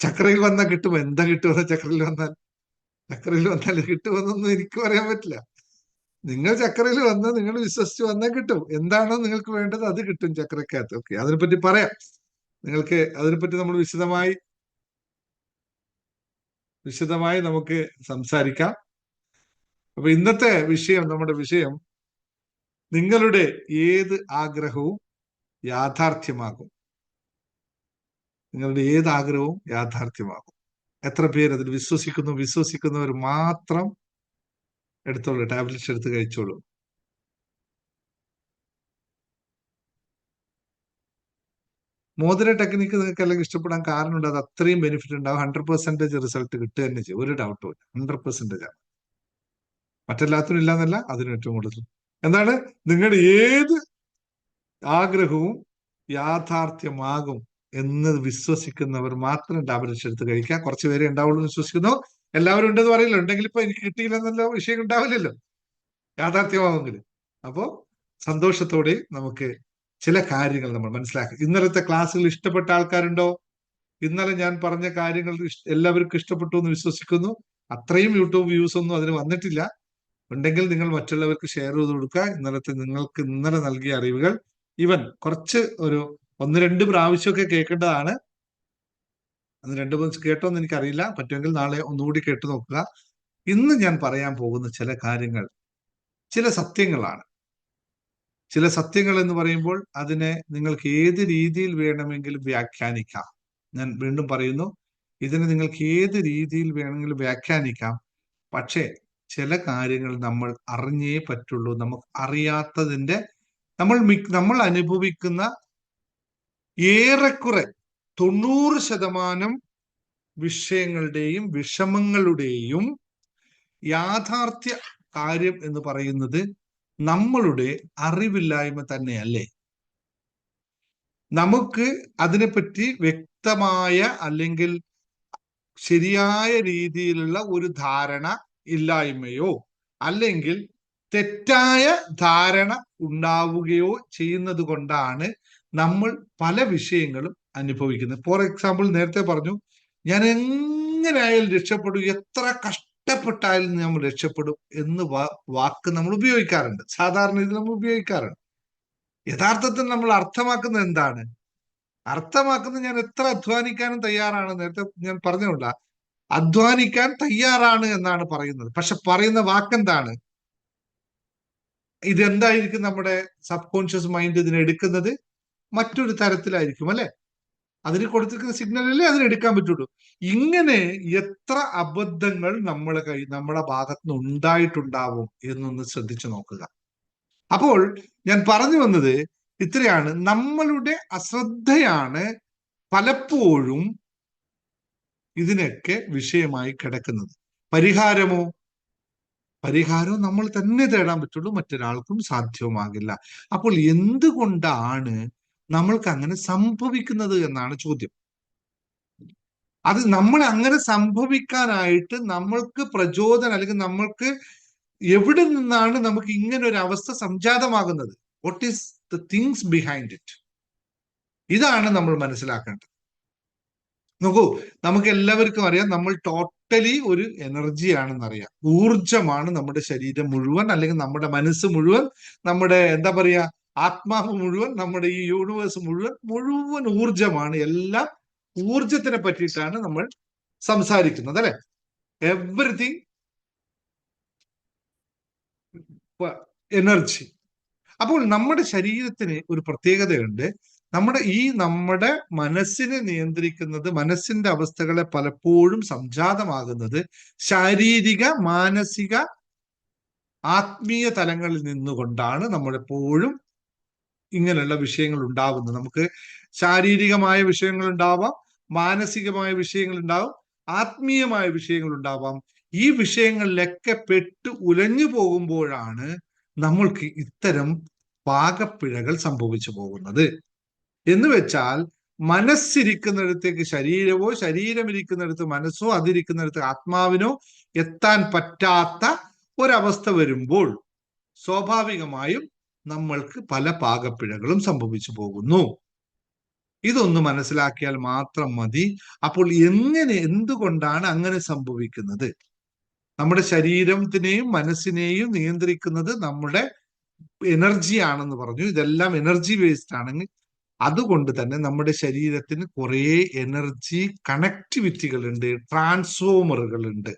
ചക്രയിൽ വന്നാൽ കിട്ടുമോ? എന്താ കിട്ടുമെന്ന് ചക്രയിൽ വന്നാൽ കിട്ടുമെന്നൊന്നും എനിക്ക് പറയാൻ പറ്റില്ല. നിങ്ങൾ ചക്രയിൽ വന്ന് നിങ്ങൾ വിശ്വസിച്ച് വന്നാൽ കിട്ടും. എന്താണോ നിങ്ങൾക്ക് വേണ്ടത് അത് കിട്ടും ചക്രക്കകത്ത്. ഓക്കെ, അതിനെപ്പറ്റി പറയാം നിങ്ങൾക്ക്. അതിനെപ്പറ്റി നമ്മൾ വിശദമായി നമുക്ക് സംസാരിക്കാം. അപ്പൊ ഇന്നത്തെ നമ്മുടെ വിഷയം നിങ്ങളുടെ ഏത് ആഗ്രഹവും യാഥാർത്ഥ്യമാകും. നിങ്ങളുടെ ഏത് ആഗ്രഹവും യാഥാർത്ഥ്യമാകും. എത്ര പേര് അതിൽ വിശ്വസിക്കുന്നവർ മാത്രം എടുത്തോളൂ, ടാബ്ലറ്റ്സ് എടുത്ത് കഴിച്ചോളൂ. മോതിര ടെക്നിക്ക് നിങ്ങൾക്ക് അല്ലെങ്കിൽ ഇഷ്ടപ്പെടാൻ കാരണമുണ്ട്. അത് അത്രയും ബെനിഫിറ്റ് ഉണ്ടാവും. 100% റിസൾട്ട് കിട്ടുക തന്നെ ചെയ്യും, ഒരു ഡൗട്ടും ഇല്ല. 100% ആണ്. മറ്റെല്ലാത്തിനും ഇല്ലാന്നല്ല, അതിനും ഏറ്റവും കൂടുതൽ. എന്താണ്, നിങ്ങളുടെ ഏത് ആഗ്രഹവും യാഥാർത്ഥ്യമാകും എന്ന് വിശ്വസിക്കുന്നവർ മാത്രം ടാബ്ലറ്റ്സ് എടുത്ത് കഴിക്കുക. കുറച്ച് പേരെ ഉണ്ടാവുള്ളൂ എന്ന് വിശ്വസിക്കുന്നു. എല്ലാവരും ഉണ്ടെന്ന് പറയില്ല. ഉണ്ടെങ്കിൽ ഇപ്പൊ എനിക്ക് കിട്ടിയില്ലെന്നല്ലോ വിഷയം ഉണ്ടാവില്ലല്ലോ, യാഥാർത്ഥ്യമാകുമെങ്കിൽ. അപ്പോ സന്തോഷത്തോടെ നമുക്ക് ചില കാര്യങ്ങൾ നമ്മൾ മനസ്സിലാക്കുക. ഇന്നലത്തെ ക്ലാസ്സുകൾ ഇഷ്ടപ്പെട്ട ആൾക്കാരുണ്ടോ? ഇന്നലെ ഞാൻ പറഞ്ഞ കാര്യങ്ങൾ എല്ലാവർക്കും ഇഷ്ടപ്പെട്ടു എന്ന് വിശ്വസിക്കുന്നു. അത്രയും യൂട്യൂബ് വ്യൂസ് ഒന്നും അതിന് വന്നിട്ടില്ല. ഉണ്ടെങ്കിൽ നിങ്ങൾ മറ്റുള്ളവർക്ക് ഷെയർ ചെയ്ത് കൊടുക്കുക. നിങ്ങൾക്ക് ഇന്നലെ നൽകിയ അറിവുകൾ ഈവൻ കുറച്ച് ഒരു 1-2 പ്രാവശ്യമൊക്കെ കേൾക്കേണ്ടതാണ്. അത് 2 പ്രാവശ്യം കേട്ടോന്ന് എനിക്കറിയില്ല. പറ്റുമെങ്കിൽ നാളെ ഒന്നുകൂടി കേട്ടു നോക്കുക. ഇന്ന് ഞാൻ പറയാൻ പോകുന്ന ചില കാര്യങ്ങൾ ചില സത്യങ്ങളാണ്. ചില സത്യങ്ങൾ എന്ന് പറയുമ്പോൾ അതിനെ നിങ്ങൾക്ക് ഏത് രീതിയിൽ വേണമെങ്കിലും വ്യാഖ്യാനിക്കാം. ഞാൻ വീണ്ടും പറയുന്നു, ഇതിനെ നിങ്ങൾക്ക് ഏത് രീതിയിൽ വേണമെങ്കിലും വ്യാഖ്യാനിക്കാം. പക്ഷേ ചില കാര്യങ്ങൾ നമ്മൾ അറിഞ്ഞേ പറ്റുള്ളൂ. നമുക്ക് അറിയാത്തതിന്റെ നമ്മൾ അനുഭവിക്കുന്ന ഏറെക്കുറെ 90% വിഷയങ്ങളുടെയും വിഷമങ്ങളുടെയും യാഥാർത്ഥ്യ കാര്യം എന്ന് പറയുന്നത് നമ്മളുടെ അറിവില്ലായ്മ തന്നെയല്ലേ? നമുക്ക് അതിനെപ്പറ്റി വ്യക്തമായ അല്ലെങ്കിൽ ശരിയായ രീതിയിലുള്ള ഒരു ധാരണ ഇല്ലായ്മയോ അല്ലെങ്കിൽ തെറ്റായ ധാരണ ഉണ്ടാവുകയോ ചെയ്യുന്നത് കൊണ്ടാണ് നമ്മൾ പല വിഷയങ്ങളും അനുഭവിക്കുന്നത്. ഫോർ എക്സാമ്പിൾ, നേരത്തെ പറഞ്ഞു ഞാൻ എങ്ങനെയായാലും രക്ഷപ്പെടും, എത്ര കഷ്ടപ്പെട്ടായാലും നമ്മൾ രക്ഷപ്പെടും എന്ന് വാക്ക് നമ്മൾ ഉപയോഗിക്കാറുണ്ട്. സാധാരണ ഇത് നമ്മൾ ഉപയോഗിക്കാറുണ്ട്. യഥാർത്ഥത്തിൽ നമ്മൾ അർത്ഥമാക്കുന്നത് എന്താണ്? അർത്ഥമാക്കുന്നത് ഞാൻ എത്ര അധ്വാനിക്കാനും തയ്യാറാണ്. നേരത്തെ ഞാൻ പറഞ്ഞുകൊണ്ട അധ്വാനിക്കാൻ തയ്യാറാണ് എന്നാണ് പറയുന്നത്. പക്ഷെ പറയുന്ന വാക്കെന്താണ്? ഇതെന്തായിരിക്കും? നമ്മുടെ സബ് കോൺഷ്യസ് മൈൻഡ് ഇതിനെടുക്കുന്നത് മറ്റൊരു തരത്തിലായിരിക്കും, അല്ലെ? അതിന് കൊടുത്തിരിക്കുന്ന സിഗ്നലല്ലേ അതിനെടുക്കാൻ പറ്റുള്ളൂ. ഇങ്ങനെ എത്ര അബദ്ധങ്ങൾ നമ്മുടെ ഭാഗത്ത് നിന്ന് ഉണ്ടായിട്ടുണ്ടാവും എന്നൊന്ന് ശ്രദ്ധിച്ചു നോക്കുക. അപ്പോൾ ഞാൻ പറഞ്ഞു വന്നത് ഇത്രയാണ്. നമ്മളുടെ അശ്രദ്ധയാണ് പലപ്പോഴും ഇതിനൊക്കെ വിഷയമായി കിടക്കുന്നത്. പരിഹാരം നമ്മൾ തന്നെ തേടാൻ പറ്റുള്ളൂ, മറ്റൊരാൾക്കും സാധ്യവുമാകില്ല. അപ്പോൾ എന്തുകൊണ്ടാണ് നമ്മൾക്ക് അങ്ങനെ സംഭവിക്കുന്നത് എന്നാണ് ചോദ്യം. അത് നമ്മൾ അങ്ങനെ സംഭവിക്കാനായിട്ട് നമ്മൾക്ക് പ്രചോദനം അല്ലെങ്കിൽ നമ്മൾക്ക് എവിടെ നിന്നാണ് നമുക്ക് ഇങ്ങനെ ഒരു അവസ്ഥ സംജാതമാകുന്നത്? What is the things behind it? ഇതാണ് നമ്മൾ മനസ്സിലാക്കേണ്ടത്. നോക്കൂ, നമുക്ക് എല്ലാവർക്കും അറിയാം നമ്മൾ ടോട്ടലി ഒരു എനർജിയാണെന്ന് അറിയാം. ഊർജമാണ് നമ്മുടെ ശരീരം മുഴുവൻ, അല്ലെങ്കിൽ നമ്മുടെ മനസ്സ് മുഴുവൻ, നമ്മുടെ എന്താ പറയാ ആത്മാവ് മുഴുവൻ, നമ്മുടെ ഈ യൂണിവേഴ്സ് മുഴുവൻ ഊർജമാണ്. എല്ലാം ഊർജത്തിനെ പറ്റിയിട്ടാണ് നമ്മൾ സംസാരിക്കുന്നത്, അല്ലെ? Everything energy. അപ്പോൾ നമ്മുടെ ശരീരത്തിന് ഒരു പ്രത്യേകതയുണ്ട്. നമ്മുടെ മനസ്സിനെ നിയന്ത്രിക്കുന്നത്, മനസ്സിന്റെ അവസ്ഥകളെ പലപ്പോഴും സംജാതമാകുന്നത് ശാരീരിക, മാനസിക, ആത്മീയ തലങ്ങളിൽ നിന്നുകൊണ്ടാണ് നമ്മളെപ്പോഴും ഇങ്ങനെയുള്ള വിഷയങ്ങൾ ഉണ്ടാവുന്നത്. നമുക്ക് ശാരീരികമായ വിഷയങ്ങൾ ഉണ്ടാവാം, മാനസികമായ വിഷയങ്ങൾ ഉണ്ടാവാം, ആത്മീയമായ വിഷയങ്ങൾ ഉണ്ടാവാം. ഈ വിഷയങ്ങളിലൊക്കെ പെട്ട് ഉലഞ്ഞു പോകുമ്പോഴാണ് നമ്മൾക്ക് ഇത്തരം പാകപ്പിഴകൾ സംഭവിച്ചു പോകുന്നത്. എന്ന് വെച്ചാൽ മനസ്സിരിക്കുന്നിടത്തേക്ക് ശരീരമോ, ശരീരമിരിക്കുന്നിടത്ത് മനസ്സോ, അതിരിക്കുന്നിടത്ത് ആത്മാവിനോ എത്താൻ പറ്റാത്ത ഒരവസ്ഥ വരുമ്പോൾ സ്വാഭാവികമായും നമ്മൾക്ക് പല പാകപ്പിഴകളും സംഭവിച്ചു പോകുന്നു. ഇതൊന്ന് മനസ്സിലാക്കിയാൽ മാത്രം മതി. അപ്പോൾ എന്തുകൊണ്ടാണ് അങ്ങനെ സംഭവിക്കുന്നത്? നമ്മുടെ ശരീരത്തിനെയും മനസ്സിനെയും നിയന്ത്രിക്കുന്നത് നമ്മുടെ എനർജിയാണെന്ന് പറഞ്ഞു. ഇതെല്ലാം എനർജി ബേസ്ഡ് ആണെങ്കിൽ അതുകൊണ്ട് തന്നെ നമ്മുടെ ശരീരത്തിന് കുറേ എനർജി കണക്ടിവിറ്റികളുണ്ട്, ട്രാൻസ്ഫോമറുകളുണ്ട്.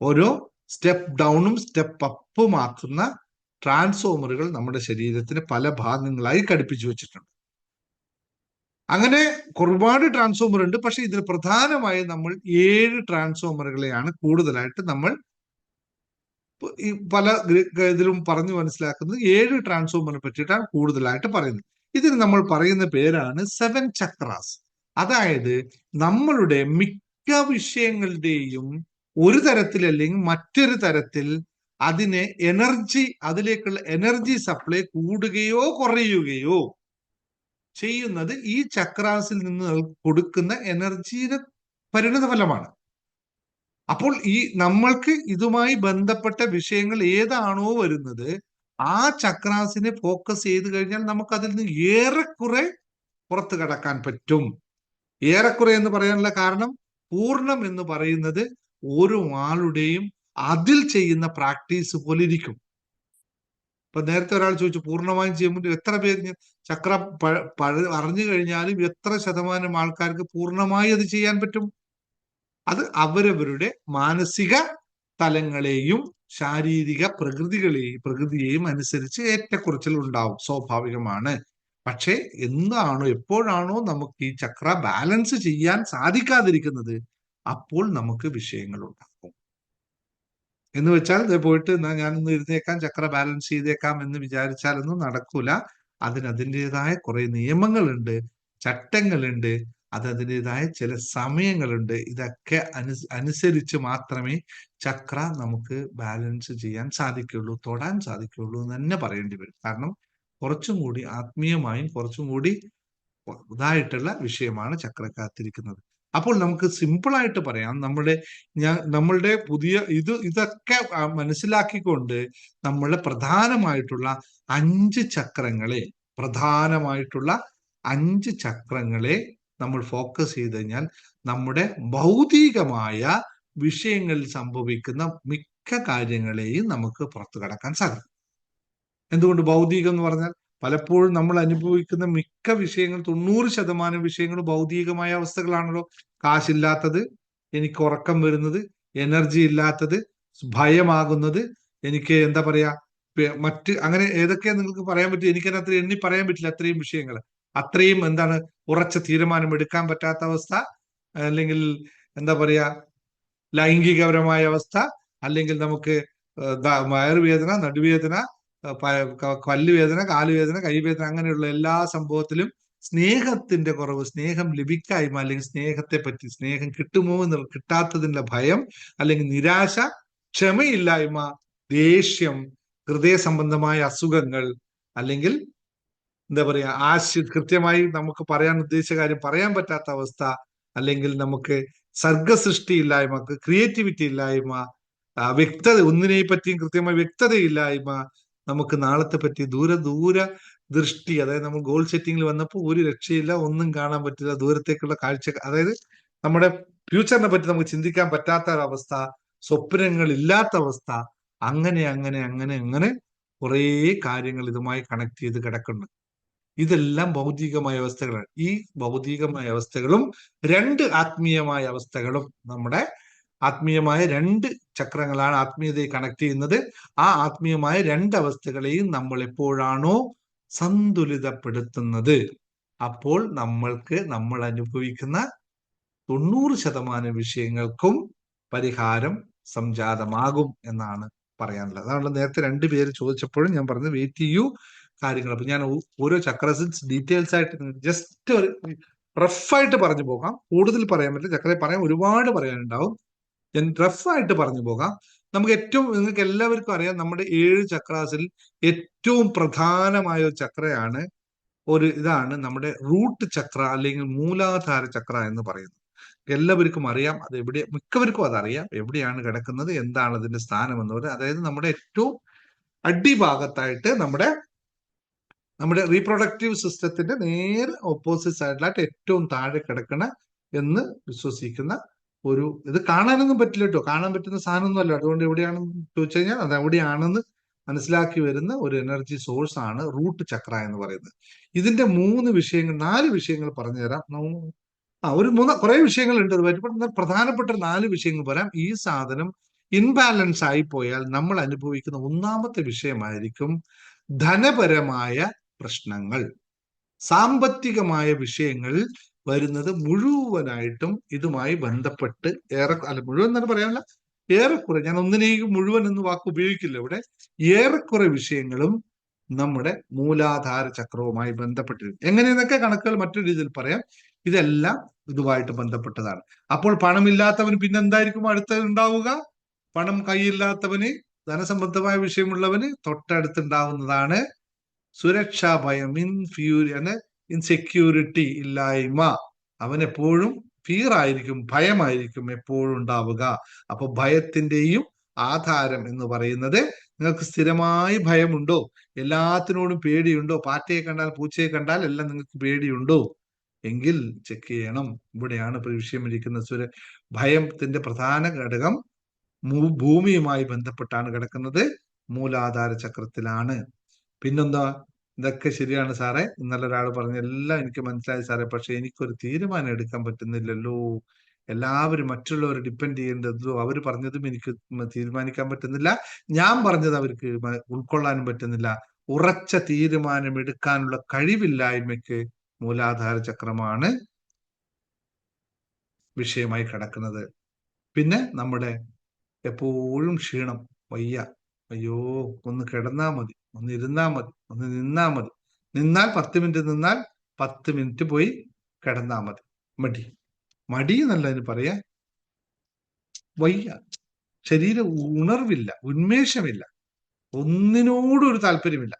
ഓരോ സ്റ്റെപ്പ് ഡൗണും സ്റ്റെപ്പ് അപ്പും ആക്കുന്ന ട്രാൻസ്ഫോമറുകൾ നമ്മുടെ ശരീരത്തിന് പല ഭാഗങ്ങളായി ഘടിപ്പിച്ചു വെച്ചിട്ടുണ്ട്. അങ്ങനെ ഒരുപാട് ട്രാൻസ്ഫോമർ ഉണ്ട്. പക്ഷെ ഇതിൽ പ്രധാനമായും നമ്മൾ 7 ട്രാൻസ്ഫോമറുകളെയാണ് കൂടുതലായിട്ട് നമ്മൾ ഈ പല ഇതിലും പറഞ്ഞു മനസ്സിലാക്കുന്നത്. 7 ട്രാൻസ്ഫോമറിനെ പറ്റിയിട്ടാണ് കൂടുതലായിട്ട് പറയുന്നത്. ഇതിന് നമ്മൾ പറയുന്ന പേരാണ് 7 ചക്രാസ്. അതായത് നമ്മളുടെ മിക്ക വിഷയങ്ങളുടെയും ഒരു തരത്തിൽ അല്ലെങ്കിൽ മറ്റൊരു തരത്തിൽ അതിലേക്കുള്ള എനർജി സപ്ലൈ കൂടുകയോ കുറയുകയോ ചെയ്യുന്നത് ഈ ചക്രാസിൽ നിന്ന് കൊടുക്കുന്ന എനർജിയുടെ പരിണതഫലമാണ്. അപ്പോൾ നമ്മൾക്ക് ഇതുമായി ബന്ധപ്പെട്ട വിഷയങ്ങൾ ഏതാണോ വരുന്നത് ആ ചക്രാസിനെ ഫോക്കസ് ചെയ്ത് കഴിഞ്ഞാൽ നമുക്ക് അതിൽ നിന്ന് ഏറെക്കുറെ പുറത്തു കടക്കാൻ പറ്റും. ഏറെക്കുറെ എന്ന് പറയാനുള്ള കാരണം പൂർണ്ണം എന്ന് പറയുന്നത് ഓരോ ആളുടെയും അതിൽ ചെയ്യുന്ന പ്രാക്ടീസ് പോലെ ഇരിക്കും. ഇപ്പൊ നേരത്തെ ഒരാൾ ചോദിച്ചു പൂർണ്ണമായും ചെയ്യുമ്പോൾ എത്ര പേര് ചക്ര അറിഞ്ഞു കഴിഞ്ഞാലും എത്ര ശതമാനം ആൾക്കാർക്ക് പൂർണ്ണമായി അത് ചെയ്യാൻ പറ്റും? അത് അവരവരുടെ മാനസിക തലങ്ങളെയും ശാരീരിക പ്രകൃതിയെയും അനുസരിച്ച് ഏറ്റക്കുറച്ചിൽ ഉണ്ടാവും, സ്വാഭാവികമാണ്. പക്ഷെ എന്താണോ എപ്പോഴാണോ നമുക്ക് ഈ ചക്ര ബാലൻസ് ചെയ്യാൻ സാധിക്കാതിരിക്കുന്നത്, അപ്പോൾ നമുക്ക് വിഷയങ്ങൾ ഉണ്ടാക്കും. എന്ന് വെച്ചാൽ പോയിട്ട് ഞാനൊന്ന് ഇരുന്നേക്കാം, ചക്ര ബാലൻസ് ചെയ്തേക്കാം എന്ന് വിചാരിച്ചാലൊന്നും നടക്കൂല. അതിൻ്റെതായ കുറെ നിയമങ്ങളുണ്ട്, ചട്ടങ്ങളുണ്ട്, അതിൻ്റെതായ ചില സമയങ്ങളുണ്ട്. ഇതൊക്കെ അനുസരിച്ച് മാത്രമേ ചക്ര നമുക്ക് ബാലൻസ് ചെയ്യാൻ സാധിക്കുള്ളൂ, തൊടാൻ സാധിക്കുള്ളൂ എന്ന് തന്നെ പറയേണ്ടി വരും. കാരണം കുറച്ചും കൂടി ആത്മീയമായും കുറച്ചും കൂടി ഇതായിട്ടുള്ള വിഷയമാണ് ചക്രക്കകത്തിരിക്കുന്നത്. അപ്പോൾ നമുക്ക് സിമ്പിളായിട്ട് പറയാം, നമ്മളുടെ ഇതൊക്കെ മനസ്സിലാക്കിക്കൊണ്ട് നമ്മളുടെ പ്രധാനമായിട്ടുള്ള 5 ചക്രങ്ങളെ നമ്മൾ ഫോക്കസ് ചെയ്ത് കഴിഞ്ഞാൽ നമ്മുടെ ഭൗതികമായ വിഷയങ്ങളിൽ സംഭവിക്കുന്ന മിക്ക കാര്യങ്ങളെയും നമുക്ക് പുറത്തു കടക്കാൻ സാധിക്കും. എന്തുകൊണ്ട് ഭൗതികം എന്ന് പറഞ്ഞാൽ പലപ്പോഴും നമ്മൾ അനുഭവിക്കുന്ന മിക്ക വിഷയങ്ങൾ 90% വിഷയങ്ങൾ ഭൗതികമായ അവസ്ഥകളാണല്ലോ. കാശില്ലാത്തത്, എനിക്ക് ഉറക്കം വരുന്നത്, എനർജി ഇല്ലാത്തത്, ഭയമാകുന്നത്, എനിക്ക് എന്താ പറയാ മറ്റ് അങ്ങനെ ഏതൊക്കെയാ നിങ്ങൾക്ക് പറയാൻ പറ്റും? എനിക്കതിനകത്ത് എണ്ണി പറയാൻ പറ്റില്ല അത്രയും വിഷയങ്ങൾ. അത്രയും എന്താണ് ഉറച്ച തീരുമാനം എടുക്കാൻ പറ്റാത്ത അവസ്ഥ, അല്ലെങ്കിൽ എന്താ പറയാ ലൈംഗികപരമായ അവസ്ഥ, അല്ലെങ്കിൽ നമുക്ക് വയറുവേദന, നടുവേദന, പല്ലുവേദന, കാലുവേദന, കൈവേദന, അങ്ങനെയുള്ള എല്ലാ സംഭവത്തിലും സ്നേഹത്തിന്റെ കുറവ്, സ്നേഹം ലഭിക്കായ്മ, അല്ലെങ്കിൽ സ്നേഹം കിട്ടുമോ എന്ന് കിട്ടാത്തതിന്റെ ഭയം, അല്ലെങ്കിൽ നിരാശ, ക്ഷമയില്ലായ്മ, ദേഷ്യം, ഹൃദയ സംബന്ധമായ അസുഖങ്ങൾ, അല്ലെങ്കിൽ എന്താ പറയാ കൃത്യമായി നമുക്ക് പറയാൻ ഉദ്ദേശിച്ച കാര്യം പറയാൻ പറ്റാത്ത അവസ്ഥ, അല്ലെങ്കിൽ നമുക്ക് സർഗസൃഷ്ടി ഇല്ലായ്മ, ക്രിയേറ്റിവിറ്റി ഇല്ലായ്മ, വ്യക്തത, ഒന്നിനെ പറ്റിയും കൃത്യമായി വ്യക്തതയില്ലായ്മ, നമുക്ക് നാളത്തെ പറ്റി ദൂര ദൃഷ്ടി, അതായത് നമ്മൾ ഗോൾ സെറ്റിംഗിൽ വന്നപ്പോൾ ഒരു രക്ഷയില്ല, ഒന്നും കാണാൻ പറ്റില്ല, ദൂരത്തേക്കുള്ള കാഴ്ച, അതായത് നമ്മുടെ ഫ്യൂച്ചറിനെ പറ്റി നമുക്ക് ചിന്തിക്കാൻ പറ്റാത്ത ഒരവസ്ഥ, സ്വപ്നങ്ങൾ ഇല്ലാത്ത അവസ്ഥ, അങ്ങനെ കുറേ കാര്യങ്ങൾ ഇതുമായി കണക്ട് ചെയ്ത് കിടക്കുന്നുണ്ട്. ഇതെല്ലാം ഭൗതികമായ അവസ്ഥകളാണ്. ഈ ഭൗതികമായ അവസ്ഥകളും 2 ആത്മീയമായ അവസ്ഥകളും, നമ്മുടെ ആത്മീയമായ 2 ചക്രങ്ങളാണ് ആത്മീയതയെ കണക്ട് ചെയ്യുന്നത്. ആ ആത്മീയമായ 2 അവസ്ഥകളെയും നമ്മൾ എപ്പോഴാണോ സന്തുലിതപ്പെടുത്തുന്നത്, അപ്പോൾ നമ്മൾ അനുഭവിക്കുന്ന 90% വിഷയങ്ങൾക്കും പരിഹാരം സംജാതമാകും എന്നാണ് പറയാനുള്ളത്. അതാണല്ലോ നേരത്തെ 2 പേര് ചോദിച്ചപ്പോഴും ഞാൻ പറഞ്ഞത് വെയിറ്റ് ചെയ്യൂ കാര്യങ്ങൾ. അപ്പൊ ഞാൻ ഓരോ ചക്രസിൻസ് ഡീറ്റെയിൽസ് ആയിട്ട് ജസ്റ്റ് ഒരു റഫായിട്ട് പറഞ്ഞു പോകാം. കൂടുതൽ പറയാൻ പറ്റില്ല, ചക്രയെ പറയാൻ ഒരുപാട് പറയാനുണ്ടാവും. ഞാൻ റഫായിട്ട് പറഞ്ഞു പോകാം. നിങ്ങൾക്ക് എല്ലാവർക്കും അറിയാം, നമ്മുടെ 7 ചക്രാസിൽ ഏറ്റവും പ്രധാനമായ ഒരു ചക്രയാണ് ഇതാണ് നമ്മുടെ റൂട്ട് ചക്ര, അല്ലെങ്കിൽ മൂലാധാര ചക്ര എന്ന് പറയുന്നത്. എല്ലാവർക്കും അറിയാം, അത് മിക്കവർക്കും അതറിയാം എവിടെയാണ് കിടക്കുന്നത്, എന്താണ് അതിന്റെ സ്ഥാനം എന്ന് പറയുന്നത്. അതായത് നമ്മുടെ ഏറ്റവും അടിഭാഗത്തായിട്ട് നമ്മുടെ റീപ്രൊഡക്റ്റീവ് സിസ്റ്റത്തിന്റെ നേരെ ഓപ്പോസിറ്റ് സൈഡിലായിട്ട് ഏറ്റവും താഴെ കിടക്കണ എന്ന് വിശ്വസിക്കുന്ന ഇത് കാണാനൊന്നും പറ്റില്ല കേട്ടോ, കാണാൻ പറ്റുന്ന സാധനമൊന്നും അല്ല. അതുകൊണ്ട് എവിടെയാണെന്ന് ചോദിച്ചു കഴിഞ്ഞാൽ അത് എവിടെയാണെന്ന് മനസ്സിലാക്കി വരുന്ന ഒരു എനർജി സോഴ്സ് ആണ് റൂട്ട് ചക്ര എന്ന് പറയുന്നത്. ഇതിന്റെ 4 വിഷയങ്ങൾ പറഞ്ഞു തരാം. കുറെ വിഷയങ്ങളുണ്ട് അതുമായിട്ട്. പ്രധാനപ്പെട്ട 4 വിഷയങ്ങൾ പറയാം. ഈ സാധനം ഇൻബാലൻസ് ആയി പോയാൽ നമ്മൾ അനുഭവിക്കുന്ന ഒന്നാമത്തെ വിഷയമായിരിക്കും ധനപരമായ പ്രശ്നങ്ങൾ. സാമ്പത്തികമായ വിഷയങ്ങൾ വരുന്നത് മുഴുവനായിട്ടും ഇതുമായി ബന്ധപ്പെട്ട് മുഴുവൻ തന്നെ പറയാനല്ല, ഏറെക്കുറെ, ഞാൻ ഒന്നിനെയും മുഴുവൻ എന്ന് വാക്ക് ഉപയോഗിക്കില്ല ഇവിടെ, ഏറെക്കുറെ വിഷയങ്ങളും നമ്മുടെ മൂലാധാര ചക്രവുമായി ബന്ധപ്പെട്ടിരിക്കും. എങ്ങനെയെന്നൊക്കെ കണക്കുകൾ മറ്റൊരു രീതിയിൽ പറയാം. ഇതെല്ലാം ഇതുമായിട്ട് ബന്ധപ്പെട്ടതാണ്. അപ്പോൾ പണമില്ലാത്തവന് പിന്നെന്തായിരിക്കും അടുത്തുണ്ടാവുക? പണം കൈയില്ലാത്തവന്, ധനസംബന്ധമായ വിഷയമുള്ളവന് തൊട്ടടുത്തുണ്ടാവുന്നതാണ് സുരക്ഷാ ഭയം, ഇൻസെക്യൂരിറ്റി, ഇല്ലായ്മ. അവൻ എപ്പോഴും ഫിയർ ആയിരിക്കും, ഭയമായിരിക്കും എപ്പോഴും ഉണ്ടാവുക. അപ്പൊ ഭയത്തിന്റെയും ആധാരം എന്ന് പറയുന്നത്, നിങ്ങൾക്ക് സ്ഥിരമായി ഭയമുണ്ടോ? എല്ലാത്തിനോടും പേടിയുണ്ടോ? പാറ്റയെ കണ്ടാൽ, പൂച്ചയെ കണ്ടാൽ എല്ലാം നിങ്ങൾക്ക് പേടിയുണ്ടോ എങ്കിൽ ചെക്ക് ചെയ്യണം. ഇവിടെയാണ് വിഷയമിരിക്കുന്നത്. ഭയത്തിന്റെ പ്രധാന ഘടകം ഭൂമിയുമായി ബന്ധപ്പെട്ടാണ് കിടക്കുന്നത്, മൂലാധാര ചക്രത്തിലാണ്. പിന്നെന്താ? ഇതൊക്കെ ശരിയാണ് സാറേ, ഇന്നലെ ഒരാൾ പറഞ്ഞ എല്ലാം എനിക്ക് മനസ്സിലായി സാറേ, പക്ഷെ എനിക്കൊരു തീരുമാനം എടുക്കാൻ പറ്റുന്നില്ലല്ലോ, എല്ലാവരും മറ്റുള്ളവരെ ഡിപ്പെൻഡ് ചെയ്യേണ്ടതും അവർ പറഞ്ഞതും എനിക്ക് തീരുമാനിക്കാൻ പറ്റുന്നില്ല, ഞാൻ പറഞ്ഞത് അവർക്ക് ഉൾക്കൊള്ളാനും പറ്റുന്നില്ല. ഉറച്ച തീരുമാനമെടുക്കാനുള്ള കഴിവില്ലായ്മയ്ക്ക് മൂലാധാര ചക്രമാണ് വിഷയമായി കിടക്കുന്നത്. പിന്നെ നമ്മുടെ എപ്പോഴും ക്ഷീണം, വയ്യ, അയ്യോ ഒന്ന് കിടന്നാ മതി, ഒന്ന് ഇരുന്നാ മതി, ഒന്ന് നിന്നാ മതി, നിന്നാൽ 10 മിനിറ്റ് നിന്നാൽ 10 മിനിറ്റ് പോയി കിടന്നാ മതി. മടി, മടി എന്നല്ല അതിന് പറയാ, വയ്യ, ശരീര ഉണർവില്ല, ഉന്മേഷമില്ല, ഒന്നിനോടും ഒരു താല്പര്യമില്ല,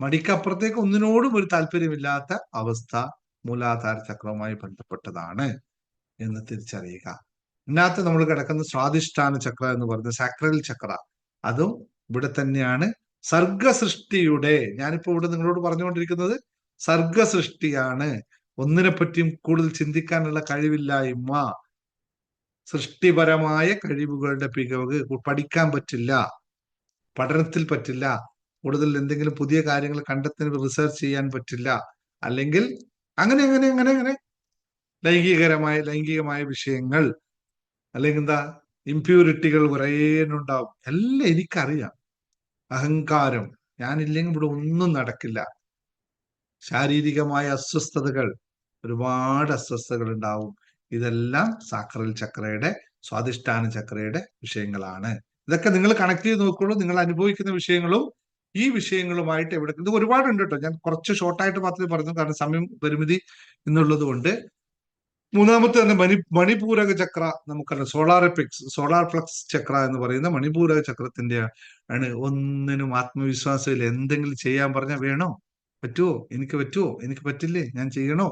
മടിക്കപ്പുറത്തേക്ക് ഒന്നിനോടും ഒരു താല്പര്യമില്ലാത്ത അവസ്ഥ മൂലാധാര ചക്രവുമായി ബന്ധപ്പെട്ടതാണ് എന്ന് തിരിച്ചറിയുക. ഇതിനകത്ത് നമ്മൾ കിടക്കുന്ന സ്വാധിഷ്ഠാന ചക്ര എന്ന് പറയുന്നത് സാക്രൽ ചക്ര, അതും ഇവിടെ തന്നെയാണ്. സർഗസൃഷ്ടിയുടെ, ഞാനിപ്പോ ഇവിടെ നിങ്ങളോട് പറഞ്ഞുകൊണ്ടിരിക്കുന്നത് സർഗസൃഷ്ടിയാണ്. ഒന്നിനെ പറ്റിയും കൂടുതൽ ചിന്തിക്കാനുള്ള കഴിവില്ലായ്മ, സൃഷ്ടിപരമായ കഴിവുകളുടെ പികവ്, പഠിക്കാൻ പറ്റില്ല, പഠനത്തിൽ പറ്റില്ല, കൂടുതൽ എന്തെങ്കിലും പുതിയ കാര്യങ്ങൾ കണ്ടെത്തി റിസർച്ച് ചെയ്യാൻ പറ്റില്ല, അല്ലെങ്കിൽ അങ്ങനെ അങ്ങനെ അങ്ങനെ അങ്ങനെ ലൈംഗികമായ വിഷയങ്ങൾ, അല്ലെങ്കിൽ എന്താ ഇംപ്യൂരിറ്റികൾ കുറേ ഉണ്ടാവും. എല്ലാം എനിക്കറിയാം. അഹങ്കാരം, ഞാനില്ലെങ്കിൽ ഇവിടെ ഒന്നും നടക്കില്ല. ശാരീരികമായ അസ്വസ്ഥതകൾ, ഒരുപാട് അസ്വസ്ഥതകൾ ഉണ്ടാവും. ഇതെല്ലാം സാക്രൽ ചക്രയുടെ, സ്വാധിഷ്ഠാന ചക്രയുടെ വിഷയങ്ങളാണ്. ഇതൊക്കെ നിങ്ങൾ കണക്ട് ചെയ്ത് നോക്കുള്ളൂ. നിങ്ങൾ അനുഭവിക്കുന്ന വിഷയങ്ങളും ഈ വിഷയങ്ങളുമായിട്ട് എവിടെ, ഇത് ഒരുപാടുണ്ട് കേട്ടോ. ഞാൻ കുറച്ച് ഷോർട്ടായിട്ട് മാത്രമേ പറഞ്ഞു, കാരണം സമയം പരിമിതി എന്നുള്ളത് കൊണ്ട്. മൂന്നാമത്തെ തന്നെ മണിപൂരക ചക്ര നമുക്കറിയാം. സോളാർ പ്ലക്സ് ചക്ര എന്ന് പറയുന്ന മണിപൂരക ചക്രത്തിന്റെ ആണ്. ഒന്നിനും ആത്മവിശ്വാസമില്ല. എന്തെങ്കിലും ചെയ്യാൻ പറഞ്ഞാൽ വേണോ, പറ്റുമോ, എനിക്ക് പറ്റുമോ, എനിക്ക് പറ്റില്ലേ, ഞാൻ ചെയ്യണോ,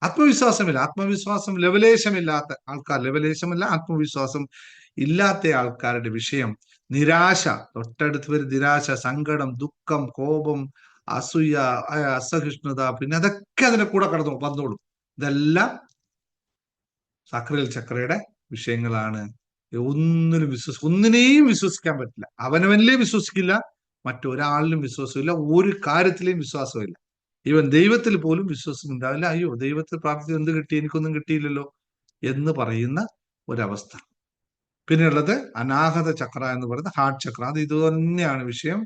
ആത്മവിശ്വാസമില്ല. ആത്മവിശ്വാസം ലവലേശമില്ലാത്ത ആൾക്കാർ, ലവലേശമല്ല ആത്മവിശ്വാസം ഇല്ലാത്ത ആൾക്കാരുടെ വിഷയം നിരാശ. തൊട്ടടുത്ത് വരും നിരാശ, സങ്കടം, ദുഃഖം, കോപം, അസൂയ, അസഹിഷ്ണുത, പിന്നെ അതൊക്കെ അതിന്റെ കൂടെ വന്നോളും. ഇതെല്ലാം സാക്രൽ ചക്രയുടെ വിഷയങ്ങളാണ്. ഒന്നിനെയും വിശ്വസിക്കാൻ പറ്റില്ല. അവനവനിലേ വിശ്വസിക്കില്ല, മറ്റൊരാളിലും വിശ്വാസമില്ല, ഒരു കാര്യത്തിലെയും വിശ്വാസമില്ല. ഈവൻ ദൈവത്തിൽ പോലും വിശ്വാസം ഉണ്ടാവില്ല. അയ്യോ, ദൈവത്തിൽ പ്രാർത്ഥിച്ച് എന്ത് കിട്ടി, എനിക്കൊന്നും കിട്ടിയില്ലല്ലോ എന്ന് പറയുന്ന ഒരവസ്ഥ. പിന്നെയുള്ളത് അനാഹത ചക്ര എന്ന് പറയുന്ന ഹാർട്ട് ചക്ര. അത് ഇത് തന്നെയാണ് വിഷയം.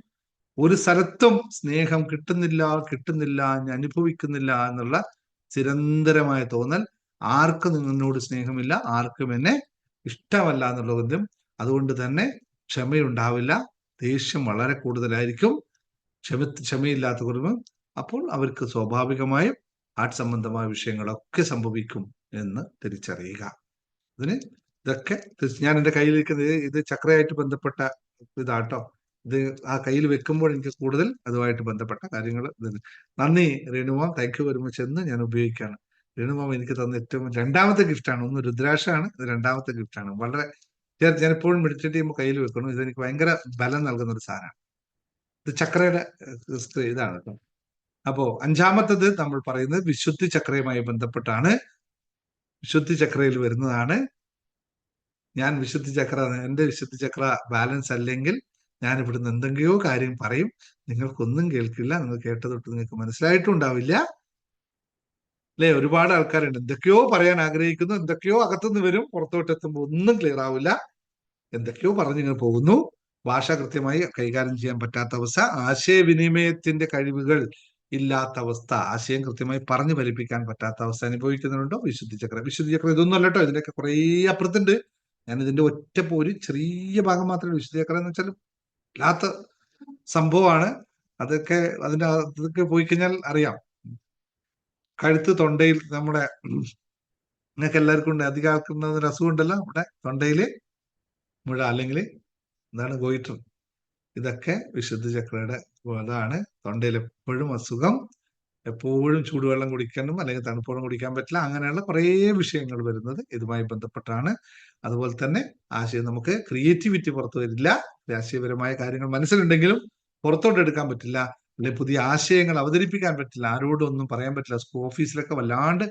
ഒരു സ്ഥലത്തും സ്നേഹം കിട്ടുന്നില്ല, ഞാൻ അനുഭവിക്കുന്നില്ല എന്നുള്ള നിരന്തരമായ തോന്നൽ. ആർക്കും നിന്നോട് സ്നേഹമില്ല, ആർക്കും എന്നെ ഇഷ്ടമല്ല എന്നുള്ള ബന്ധം. അതുകൊണ്ട് തന്നെ ക്ഷമയുണ്ടാവില്ല, ദേഷ്യം വളരെ കൂടുതലായിരിക്കും, ക്ഷമയില്ലാത്ത കുടുംബം. അപ്പോൾ അവർക്ക് സ്വാഭാവികമായും ഹാർട്ട് സംബന്ധമായ വിഷയങ്ങളൊക്കെ സംഭവിക്കും എന്ന് തിരിച്ചറിയുക. ഇതൊക്കെ ഞാൻ എൻ്റെ കയ്യിലിരിക്കുന്നത് ഇത് ചക്രയായിട്ട് ബന്ധപ്പെട്ട ഇതാട്ടോ. ഇത് ആ കയ്യിൽ വെക്കുമ്പോൾ എനിക്ക് കൂടുതൽ അതുമായിട്ട് ബന്ധപ്പെട്ട കാര്യങ്ങൾ. നന്ദി രേണുമാം, താങ്ക് യു വെരി മച്ച് എന്ന് ഞാൻ ഉപയോഗിക്കുകയാണ്. രേണുമാം എനിക്ക് തന്ന ഏറ്റവും രണ്ടാമത്തെ ഗിഫ്റ്റാണ്. ഒന്ന് രുദ്രാക്ഷമാണ്, ഇത് രണ്ടാമത്തെ ഗിഫ്റ്റാണ്. വളരെ ഞാൻ എപ്പോഴും മെഡിറ്റേറ്റ് ചെയ്യുമ്പോൾ കയ്യിൽ വെക്കണം. ഇതെനിക്ക് ഭയങ്കര ബലം നൽകുന്ന ഒരു സാധനമാണ്. ഇത് ചക്രയുടെ ഇതാണ് കേട്ടോ. അപ്പോ അഞ്ചാമത്തത് നമ്മൾ പറയുന്നത് വിശുദ്ധി ചക്രയുമായി ബന്ധപ്പെട്ടാണ്. വിശുദ്ധി ചക്രയിൽ വരുന്നതാണ്. ഞാൻ വിശുദ്ധി ചക്ര, എന്റെ വിശുദ്ധി ചക്ര ബാലൻസ് അല്ലെങ്കിൽ ഞാൻ ഇവിടുന്ന് എന്തെങ്കിലോ കാര്യം പറയും, നിങ്ങൾക്കൊന്നും കേൾക്കില്ല, നിങ്ങൾ കേട്ടതൊട്ട് നിങ്ങൾക്ക് മനസ്സിലായിട്ടുണ്ടാവില്ല അല്ലെ? ഒരുപാട് ആൾക്കാരുണ്ട്, എന്തൊക്കെയോ പറയാൻ ആഗ്രഹിക്കുന്നു, എന്തൊക്കെയോ അകത്തുനിന്ന് വരും, പുറത്തോട്ട് എത്തുമ്പോൾ ഒന്നും ക്ലിയർ ആവില്ല, എന്തൊക്കെയോ പറഞ്ഞിങ്ങനെ പോകുന്നു. ഭാഷ കൃത്യമായി കൈകാര്യം ചെയ്യാൻ പറ്റാത്ത അവസ്ഥ, ആശയവിനിമയത്തിന്റെ കഴിവുകൾ ഇല്ലാത്ത അവസ്ഥ, ആശയം കൃത്യമായി പറഞ്ഞു ഫലിപ്പിക്കാൻ പറ്റാത്ത അവസ്ഥ അനുഭവിക്കുന്നുണ്ടോ? വിശുദ്ധി ചക്ര ഇതൊന്നും അല്ലട്ടോ, ഇതിന്റെയൊക്കെ കുറേ അപ്പുറത്തുണ്ട്. ഞാൻ ഇതിന്റെ ഒറ്റ ഒരു ചെറിയ ഭാഗം മാത്രമേ വിശുദ്ധി ചക്ര എന്ന് വെച്ചാൽ ഇല്ലാത്ത സംഭവമാണ്. അതൊക്കെ പോയി കഴിഞ്ഞാൽ അറിയാം. കഴുത്ത്, തൊണ്ടയിൽ, നമ്മുടെ നിങ്ങൾക്ക് എല്ലാവർക്കും ഉണ്ട്, അധികം ആൾക്കുന്ന ഒരു അസുഖം ഉണ്ടല്ലോ നമ്മുടെ തൊണ്ടയില് മുഴ, അല്ലെങ്കിൽ എന്താണ് ഗോയിറ്റർ. ഇതൊക്കെ വിശുദ്ധ ചക്രയുടെ അതാണ്. തൊണ്ടയിൽ എപ്പോഴും അസുഖം, എപ്പോഴും ചൂടുവെള്ളം കുടിക്കാനും അല്ലെങ്കിൽ തണുപ്പുവെള്ളം കുടിക്കാൻ പറ്റില്ല, അങ്ങനെയുള്ള കുറേ വിഷയങ്ങൾ വരുന്നത് ഇതുമായി ബന്ധപ്പെട്ടാണ്. അതുപോലെ തന്നെ നമുക്ക് ക്രിയേറ്റിവിറ്റി പുറത്തു വരില്ല, ആശയപരമായ കാര്യങ്ങൾ മനസ്സിലുണ്ടെങ്കിലും പുറത്തോട്ട് എടുക്കാൻ പറ്റില്ല, അല്ലെങ്കിൽ പുതിയ ആശയങ്ങൾ അവതരിപ്പിക്കാൻ പറ്റില്ല, ആരോടും ഒന്നും പറയാൻ പറ്റില്ല. ഓഫീസിലൊക്കെ വല്ലാണ്ട്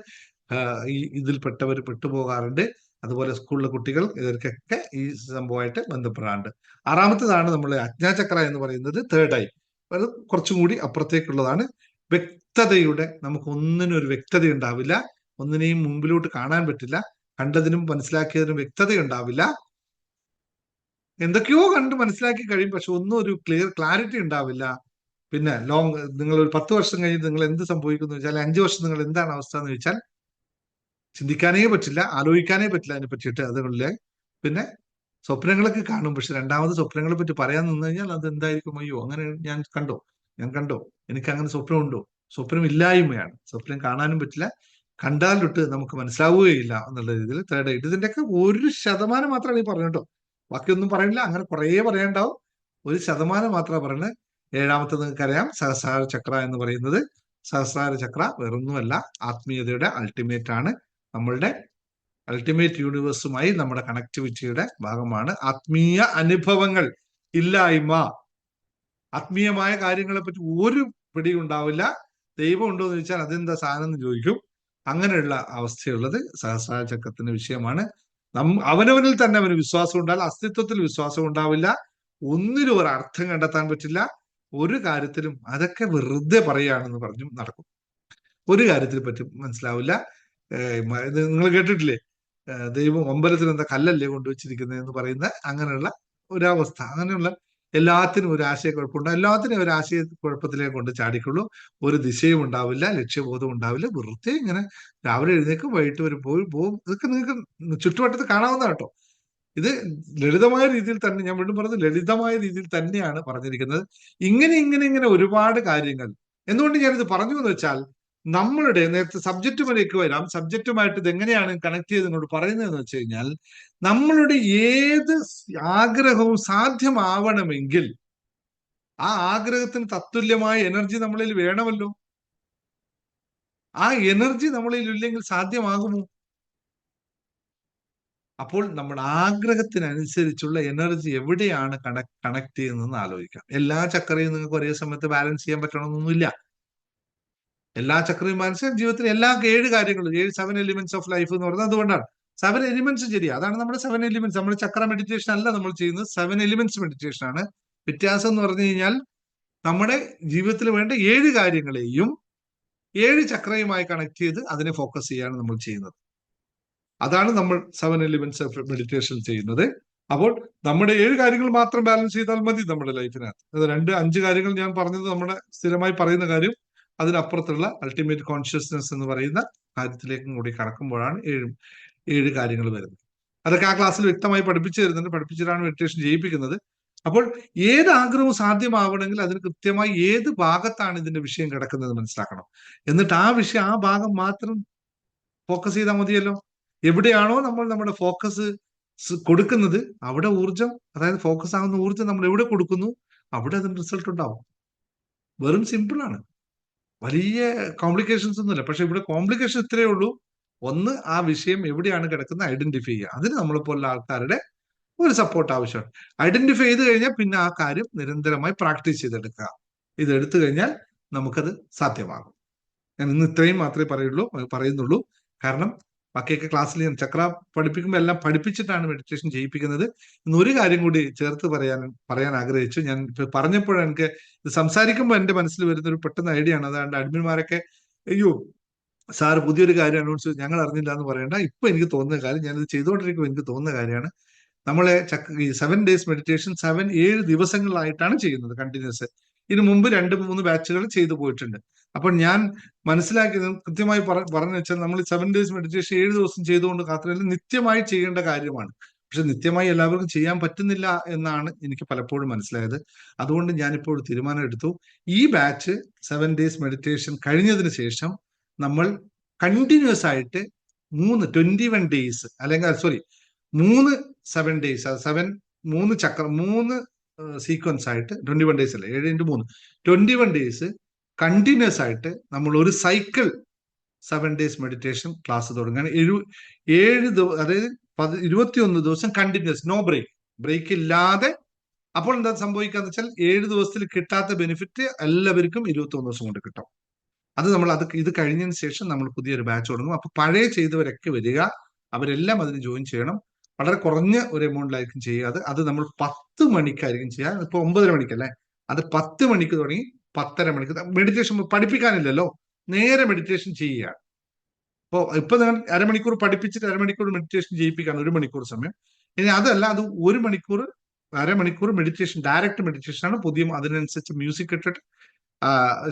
ഇതിൽപ്പെട്ടവർ പെട്ടുപോകാറുണ്ട്. അതുപോലെ സ്കൂളിലെ കുട്ടികൾ, ഇവർക്കൊക്കെ ഈ സംഭവമായിട്ട് ബന്ധപ്പെടാറുണ്ട്. ആറാമത്തേതാണ് നമ്മൾ അജ്ഞാചക്ര എന്ന് പറയുന്നത്, തേർഡ് ഐ. അത് കുറച്ചും കൂടി അപ്പുറത്തേക്കുള്ളതാണ്. വ്യക്തതയുടെ, നമുക്ക് ഒന്നിനും ഒരു വ്യക്തത ഉണ്ടാവില്ല, ഒന്നിനെയും മുമ്പിലോട്ട് കാണാൻ പറ്റില്ല. കണ്ടതിനും മനസ്സിലാക്കിയതിനും വ്യക്തത ഉണ്ടാവില്ല. എന്തൊക്കെയോ കണ്ട് മനസ്സിലാക്കി കഴിയും, പക്ഷെ ഒന്നും ഒരു ക്ലാരിറ്റി ഉണ്ടാവില്ല. പിന്നെ നിങ്ങൾ ഒരു 10 വർഷം കഴിഞ്ഞ് നിങ്ങൾ എന്ത് സംഭവിക്കുന്നു വെച്ചാൽ 5 വർഷം നിങ്ങൾ എന്താണ് അവസ്ഥ എന്ന് വെച്ചാൽ ചിന്തിക്കാനേ പറ്റില്ല, ആലോചിക്കാനേ പറ്റില്ല അതിനെ പറ്റിയിട്ട്. അതുകൊണ്ടില്ലേ പിന്നെ സ്വപ്നങ്ങളൊക്കെ കാണും, പക്ഷെ രണ്ടാമത് സ്വപ്നങ്ങളെ പറ്റി പറയാൻ നിന്ന് കഴിഞ്ഞാൽ അത് എന്തായിരിക്കും, അയ്യോ അങ്ങനെ ഞാൻ കണ്ടോ എനിക്ക് അങ്ങനെ സ്വപ്നമുണ്ടോ? സ്വപ്നം ഇല്ലായ്മയാണ്. സ്വപ്നം കാണാനും പറ്റില്ല, കണ്ടാലിട്ട് നമുക്ക് മനസ്സിലാവുകയില്ല എന്നുള്ള രീതിയിൽ. തേർഡ് ആയിട്ട് ഇതിന്റെയൊക്കെ 1% മാത്രമാണ് ഈ പറഞ്ഞിട്ടോ, ബാക്കിയൊന്നും പറയില്ല. അങ്ങനെ കുറേ പറയാനുണ്ടാവും, 1% മാത്രമാണ് പറയുന്നത്. 7ാമത്തെ നിങ്ങൾക്കറിയാം, സഹസ്രാര ചക്ര എന്ന് പറയുന്നത്. സഹസ്രാര ചക്ര വേറൊന്നുമല്ല, ആത്മീയതയുടെ അൾട്ടിമേറ്റ് ആണ്. നമ്മളുടെ അൾട്ടിമേറ്റ് യൂണിവേഴ്സുമായി നമ്മുടെ കണക്ടിവിറ്റിയുടെ ഭാഗമാണ്. ആത്മീയ അനുഭവങ്ങൾ ഇല്ലായ്മ, ആത്മീയമായ കാര്യങ്ങളെ പറ്റി ഒരു പിടിയും ഉണ്ടാവില്ല. ദൈവം ഉണ്ടോ എന്ന് ചോദിച്ചാൽ അതെന്താ സാധനം എന്ന് ചോദിക്കും. അങ്ങനെയുള്ള അവസ്ഥയുള്ളത് സഹസ്രാര ചക്രത്തിന്റെ വിഷയമാണ്. അവനവനിൽ തന്നെ അവന് വിശ്വാസം ഉണ്ടാവില്ല, അസ്തിത്വത്തിൽ വിശ്വാസം ഉണ്ടാവില്ല, ഒന്നിനും ഒരു അർത്ഥം കണ്ടെത്താൻ പറ്റില്ല, ഒരു കാര്യത്തിലും. അതൊക്കെ വെറുതെ പറയുകയാണെന്ന് പറഞ്ഞു നടക്കും, ഒരു കാര്യത്തിനെ പറ്റി മനസ്സിലാവില്ല. നിങ്ങൾ കേട്ടിട്ടില്ലേ, ദൈവം അമ്പലത്തിൽ എന്താ കല്ലല്ലേ കൊണ്ടുവച്ചിരിക്കുന്നത് എന്ന് പറയുന്ന അങ്ങനെയുള്ള ഒരവസ്ഥ. അങ്ങനെയുള്ള എല്ലാത്തിനും ഒരു ആശയക്കുഴപ്പമുണ്ട്, എല്ലാത്തിനും ഒരു ആശയക്കുഴപ്പത്തിലേക്ക് കൊണ്ട് ചാടിക്കുള്ളൂ. ഒരു ദിശയും ഉണ്ടാവില്ല, ലക്ഷ്യബോധം ഉണ്ടാവില്ല. വെറുതെ ഇങ്ങനെ രാവിലെ എഴുന്നേക്കും, വൈകിട്ട് വരും, പോവും. ഇതൊക്കെ നിങ്ങൾക്ക് ചുറ്റുവട്ടത്ത് കാണാവുന്ന കേട്ടോ. ഇത് ലളിതമായ രീതിയിൽ തന്നെ, ഞാൻ വീണ്ടും പറഞ്ഞു, ലളിതമായ രീതിയിൽ തന്നെയാണ് പറഞ്ഞിരിക്കുന്നത്. ഇങ്ങനെ ഒരുപാട് കാര്യങ്ങൾ. എന്തുകൊണ്ട് ഞാനിത് പറഞ്ഞു എന്ന് വെച്ചാൽ, നമ്മളുടെ നേരത്തെ സബ്ജക്റ്റുമിലേക്ക് വരാം. സബ്ജക്റ്റുമായിട്ട് ഇത് എങ്ങനെയാണ് കണക്ട് ചെയ്ത് എന്നോട് പറയുന്നതെന്ന് വെച്ച് കഴിഞ്ഞാൽ, നമ്മളുടെ ഏത് ആഗ്രഹവും സാധ്യമാവണമെങ്കിൽ ആ ആഗ്രഹത്തിന് തത്തുല്യമായ എനർജി നമ്മളിൽ വേണമല്ലോ. ആ എനർജി നമ്മളിൽ ഇല്ലെങ്കിൽ സാധ്യമാകുമോ? അപ്പോൾ നമ്മുടെ ആഗ്രഹത്തിനനുസരിച്ചുള്ള എനർജി എവിടെയാണ് കണക്ട് ചെയ്യുന്നതെന്ന് ആലോചിക്കാം. എല്ലാ ചക്രയും നിങ്ങൾക്ക് ഒരേ സമയത്ത് ബാലൻസ് ചെയ്യാൻ പറ്റണമെന്നൊന്നുമില്ല. എല്ലാ ചക്രയും ബാലൻസ് ജീവിതത്തിൽ എല്ലാ 7 കാര്യങ്ങളും, 7 എലിമെന്റ്സ് ഓഫ് ലൈഫ് എന്ന് പറയുന്നത് അതുകൊണ്ടാണ്. 7 എലിമെന്റ്സ് ശരിയാ, അതാണ് നമ്മുടെ 7 എലിമെന്റ്സ്. നമ്മുടെ ചക്ര മെഡിറ്റേഷൻ അല്ല നമ്മൾ ചെയ്യുന്നത്, 7 എലിമെന്റ്സ് മെഡിറ്റേഷൻ ആണ്. വ്യത്യാസം എന്ന് പറഞ്ഞു കഴിഞ്ഞാൽ നമ്മുടെ ജീവിതത്തിൽ വേണ്ട 7 കാര്യങ്ങളെയും 7 ചക്രയുമായി കണക്ട് ചെയ്ത് അതിനെ ഫോക്കസ് ചെയ്യാണ് നമ്മൾ ചെയ്യുന്നത്. അതാണ് നമ്മൾ 7 എലിമെന്റ്സ് ഓഫ് മെഡിറ്റേഷൻ ചെയ്യുന്നത്. അപ്പോൾ നമ്മുടെ 7 കാര്യങ്ങൾ മാത്രം ബാലൻസ് ചെയ്താൽ മതി നമ്മുടെ ലൈഫിനകത്ത്. അത് 5 കാര്യങ്ങൾ ഞാൻ പറഞ്ഞത് നമ്മുടെ സ്ഥിരമായി പറയുന്ന കാര്യം. അതിനപ്പുറത്തുള്ള അൾട്ടിമേറ്റ് കോൺഷ്യസ്നെസ് എന്ന് പറയുന്ന കാര്യത്തിലേക്കും കൂടി കടക്കുമ്പോഴാണ് 7 കാര്യങ്ങൾ വരുന്നത്. അതൊക്കെ ആ ക്ലാസ്സിൽ വ്യക്തമായി പഠിപ്പിച്ചു തരുന്നുണ്ട്, പഠിപ്പിച്ചിട്ടാണ് മെഡിറ്റേഷൻ ചെയ്യിപ്പിക്കുന്നത്. അപ്പോൾ ഏത് ആഗ്രഹവും സാധ്യമാവണമെങ്കിൽ അതിന് കൃത്യമായി ഏത് ഭാഗത്താണ് ഇതിന്റെ വിഷയം കിടക്കുന്നത് മനസ്സിലാക്കണം. എന്നിട്ട് ആ ഭാഗം മാത്രം ഫോക്കസ് ചെയ്താൽ മതിയല്ലോ. എവിടെയാണോ നമ്മൾ നമ്മുടെ ഫോക്കസ് കൊടുക്കുന്നത് അവിടെ ഊർജം, അതായത് ഫോക്കസ് ആകുന്ന ഊർജം നമ്മൾ എവിടെ കൊടുക്കുന്നു അവിടെ അതിന് റിസൾട്ട് ഉണ്ടാവും. വെറും സിമ്പിൾ ആണ്, വലിയ കോംപ്ലിക്കേഷൻസ് ഒന്നുമില്ല. പക്ഷെ ഇവിടെ കോംപ്ലിക്കേഷൻ ഇത്രയേ ഉള്ളൂ. ഒന്ന്, ആ വിഷയം എവിടെയാണ് കിടക്കുന്നത് ഐഡന്റിഫൈ ചെയ്യുക. അതിന് നമ്മളെപ്പോലുള്ള ആൾക്കാരുടെ ഒരു സപ്പോർട്ട് ആവശ്യമാണ്. ഐഡന്റിഫൈ ചെയ്ത് കഴിഞ്ഞാൽ പിന്നെ ആ കാര്യം നിരന്തരമായി പ്രാക്ടീസ് ചെയ്തെടുക്കുക. ഇത് എടുത്തു കഴിഞ്ഞാൽ നമുക്കത് സാധ്യമാകും. ഞാൻ ഇന്ന് ഇത്രയും മാത്രമേ പറയുന്നുള്ളൂ. കാരണം ബാക്കിയൊക്കെ ക്ലാസ്സിൽ ഞാൻ ചക്ര പഠിപ്പിക്കുമ്പോൾ എല്ലാം പഠിപ്പിച്ചിട്ടാണ് മെഡിറ്റേഷൻ ചെയ്യിപ്പിക്കുന്നത്. ഇന്ന് ഒരു കാര്യം കൂടി ചേർത്ത് പറയാൻ ആഗ്രഹിച്ചു. ഞാൻ ഇപ്പൊ പറഞ്ഞപ്പോഴാണ് എനിക്ക് ഇത് സംസാരിക്കുമ്പോൾ എന്റെ മനസ്സിൽ വരുന്ന ഒരു പെട്ടെന്ന് ഐഡിയ ആണ്. അതാണ്ട് അഡ്മിന്മാരൊക്കെ അയ്യോ സാർ പുതിയൊരു കാര്യം അനൗൺസ് ചെയ്തു, ഞങ്ങൾ അറിഞ്ഞില്ല എന്ന് പറയണ്ട. ഇപ്പൊ എനിക്ക് തോന്നുന്ന കാര്യം, ഞാനിത് ചെയ്തുകൊണ്ടിരിക്കുമ്പോൾ എനിക്ക് തോന്നുന്ന കാര്യമാണ്. നമ്മളെ ഈ 7 ഡേയ്സ് മെഡിറ്റേഷൻ 7 ദിവസങ്ങളിലായിട്ടാണ് ചെയ്യുന്നത് കണ്ടിന്യൂസ്. ഇതിനു മുമ്പ് 2-3 ബാച്ചുകൾ ചെയ്തു പോയിട്ടുണ്ട്. അപ്പോൾ ഞാൻ മനസ്സിലാക്കിയത് കൃത്യമായി പറഞ്ഞു വെച്ചാൽ, നമ്മൾ 7 ഡേയ്സ് മെഡിറ്റേഷൻ 7 ദിവസം ചെയ്തുകൊണ്ട് മാത്രമല്ല നിത്യമായി ചെയ്യേണ്ട കാര്യമാണ്. പക്ഷെ നിത്യമായി എല്ലാവർക്കും ചെയ്യാൻ പറ്റുന്നില്ല എന്നാണ് എനിക്ക് പലപ്പോഴും മനസ്സിലായത്. അതുകൊണ്ട് ഞാനിപ്പോൾ ഒരു തീരുമാനം എടുത്തു. ഈ ബാച്ച് 7 ഡേയ്സ് മെഡിറ്റേഷൻ കഴിഞ്ഞതിന് ശേഷം നമ്മൾ കണ്ടിന്യൂസ് ആയിട്ട് 21 ഡേയ്സ് അല്ലെങ്കിൽ 3 7 ഡേയ്സ്, 3 ചക്രം 3 സീക്വൻസ് ആയിട്ട് 21 ഡേയ്സ് അല്ല, 7x3 21 ഡേയ്സ് കണ്ടിന്യൂസ് ആയിട്ട് നമ്മൾ ഒരു സൈക്കിൾ 7 ഡേയ്സ് മെഡിറ്റേഷൻ ക്ലാസ് തുടങ്ങാൻ 7 ദിവസം, അതായത് 21 ദിവസം കണ്ടിന്യൂസ്, നോ ബ്രേക്ക് ഇല്ലാതെ. അപ്പോൾ എന്താ സംഭവിക്കാന്ന് വെച്ചാൽ 7 ദിവസത്തിൽ കിട്ടാത്ത ബെനിഫിറ്റ് എല്ലാവർക്കും 21 ദിവസം കൊണ്ട് കിട്ടും. ഇത് കഴിഞ്ഞതിന് ശേഷം നമ്മൾ പുതിയൊരു ബാച്ച് തുടങ്ങും. അപ്പൊ പഴയ ചെയ്തവരൊക്കെ വരിക, അവരെല്ലാം അതിന് ജോയിൻ ചെയ്യണം. വളരെ കുറഞ്ഞ ഒരു എമൗണ്ടിലായിരിക്കും ചെയ്യുക. അത് നമ്മൾ 10 മണിക്കായിരിക്കും ചെയ്യുക. ഇപ്പൊ 9:30 മണിക്കല്ലേ, അത് 10 മണിക്ക് തുടങ്ങി 10:30 മണിക്ക്. മെഡിറ്റേഷൻ പഠിപ്പിക്കാനില്ലല്ലോ, നേരെ മെഡിറ്റേഷൻ ചെയ്യുക. ഇപ്പൊ നിങ്ങൾ അരമണിക്കൂർ പഠിപ്പിച്ചിട്ട് അരമണിക്കൂർ മെഡിറ്റേഷൻ ചെയ്യിപ്പിക്കാണ് 1 മണിക്കൂർ സമയം. ഇനി അതല്ല, അത് 1 മണിക്കൂർ അരമണിക്കൂർ മെഡിറ്റേഷൻ, ഡയറക്റ്റ് മെഡിറ്റേഷൻ ആണ്. പുതിയ അതിനനുസരിച്ച് മ്യൂസിക് ഇട്ടിട്ട്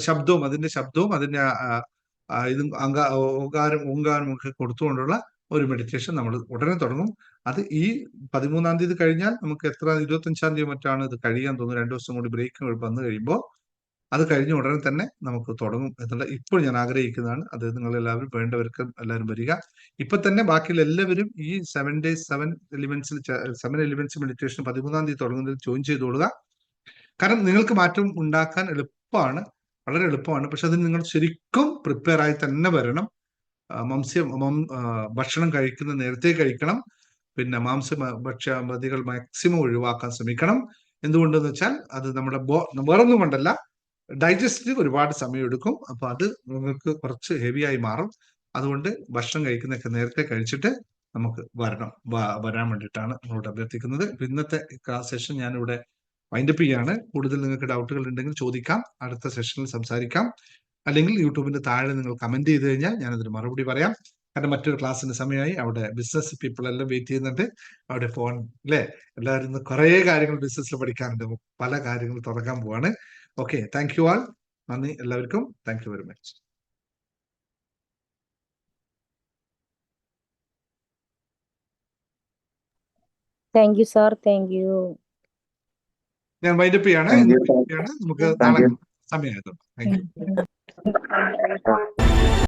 ശബ്ദവും അതിന്റെ ഇതും ഓങ്കാരം ഒക്കെ കൊടുത്തുകൊണ്ടുള്ള ഒരു മെഡിറ്റേഷൻ നമ്മൾ ഉടനെ തുടങ്ങും. അത് ഈ 13-ാം തീയതി കഴിഞ്ഞാൽ നമുക്ക് 25-ാം തീയതി മറ്റാണ് ഇത് കഴിയാൻ തോന്നുന്നു. 2 ദിവസം കൂടി ബ്രേക്ക് വന്നു കഴിയുമ്പോൾ അത് കഴിഞ്ഞ ഉടനെ തന്നെ നമുക്ക് തുടങ്ങും എന്നുള്ള ഇപ്പോൾ ഞാൻ ആഗ്രഹിക്കുന്നതാണ്. അത് നിങ്ങൾ എല്ലാവരും വേണ്ടവർക്ക് എല്ലാവരും വരിക. ഇപ്പൊ തന്നെ ബാക്കിയുള്ള എല്ലാവരും ഈ 7 days 7 elements മെഡിറ്റേഷൻ 13-ാം തീയതി തുടങ്ങുന്നതിൽ ജോയിൻ ചെയ്തോളുക. കാരണം നിങ്ങൾക്ക് മാറ്റം ഉണ്ടാക്കാൻ എളുപ്പമാണ്, വളരെ എളുപ്പമാണ്. പക്ഷെ അതിന് നിങ്ങൾ ശരിക്കും പ്രിപ്പയർ ആയി തന്നെ വരണം. ഭക്ഷണം കഴിക്കുന്ന നേരത്തെ കഴിക്കണം. പിന്നെ ഭക്ഷ്യമതികൾ മാക്സിമം ഒഴിവാക്കാൻ ശ്രമിക്കണം. എന്തുകൊണ്ടെന്ന് വെച്ചാൽ അത് നമ്മുടെ വേറൊന്നും കൊണ്ടല്ല, ഡൈജസ്റ്റിന് ഒരുപാട് സമയം എടുക്കും. അപ്പൊ അത് നിങ്ങൾക്ക് കുറച്ച് ഹെവി ആയി മാറും. അതുകൊണ്ട് ഭക്ഷണം കഴിക്കുന്നതൊക്കെ നേരത്തെ കഴിച്ചിട്ട് നമുക്ക് വരാൻ വേണ്ടിയിട്ടാണ് നിങ്ങളോട് അഭ്യർത്ഥിക്കുന്നത്. ഇന്നത്തെ ക്ലാസ് സെഷൻ ഞാനിവിടെ വൈൻഡപ്പ് ചെയ്യാണ്. കൂടുതൽ നിങ്ങൾക്ക് ഡൗട്ടുകൾ ഉണ്ടെങ്കിൽ ചോദിക്കാം, അടുത്ത സെഷനിൽ സംസാരിക്കാം. അല്ലെങ്കിൽ യൂട്യൂബിന്റെ താഴെ നിങ്ങൾ കമന്റ് ചെയ്ത് കഴിഞ്ഞാൽ ഞാനതിന് മറുപടി പറയാം. കാരണം മറ്റൊരു ക്ലാസ്സിന്റെ സമയമായി. അവിടെ ബിസിനസ് പീപ്പിൾ എല്ലാം വെയിറ്റ് ചെയ്യുന്നുണ്ട്. അവിടെ പോകാൻ അല്ലേ, എല്ലാവരും കുറെ കാര്യങ്ങൾ ബിസിനസ്സിൽ പഠിക്കാനുണ്ട്. പല കാര്യങ്ങൾ തുടങ്ങാൻ പോവാണ്. Okay, thank you all. നന്ദി എല്ലാവർക്കും. Thank you very much. Thank you sir. Thank you. ഞാൻ വൈൻഡപ്പ് ചെയ്യാണ്. നമുക്ക് നാളെ സമയമായിരുന്നു. Thank you.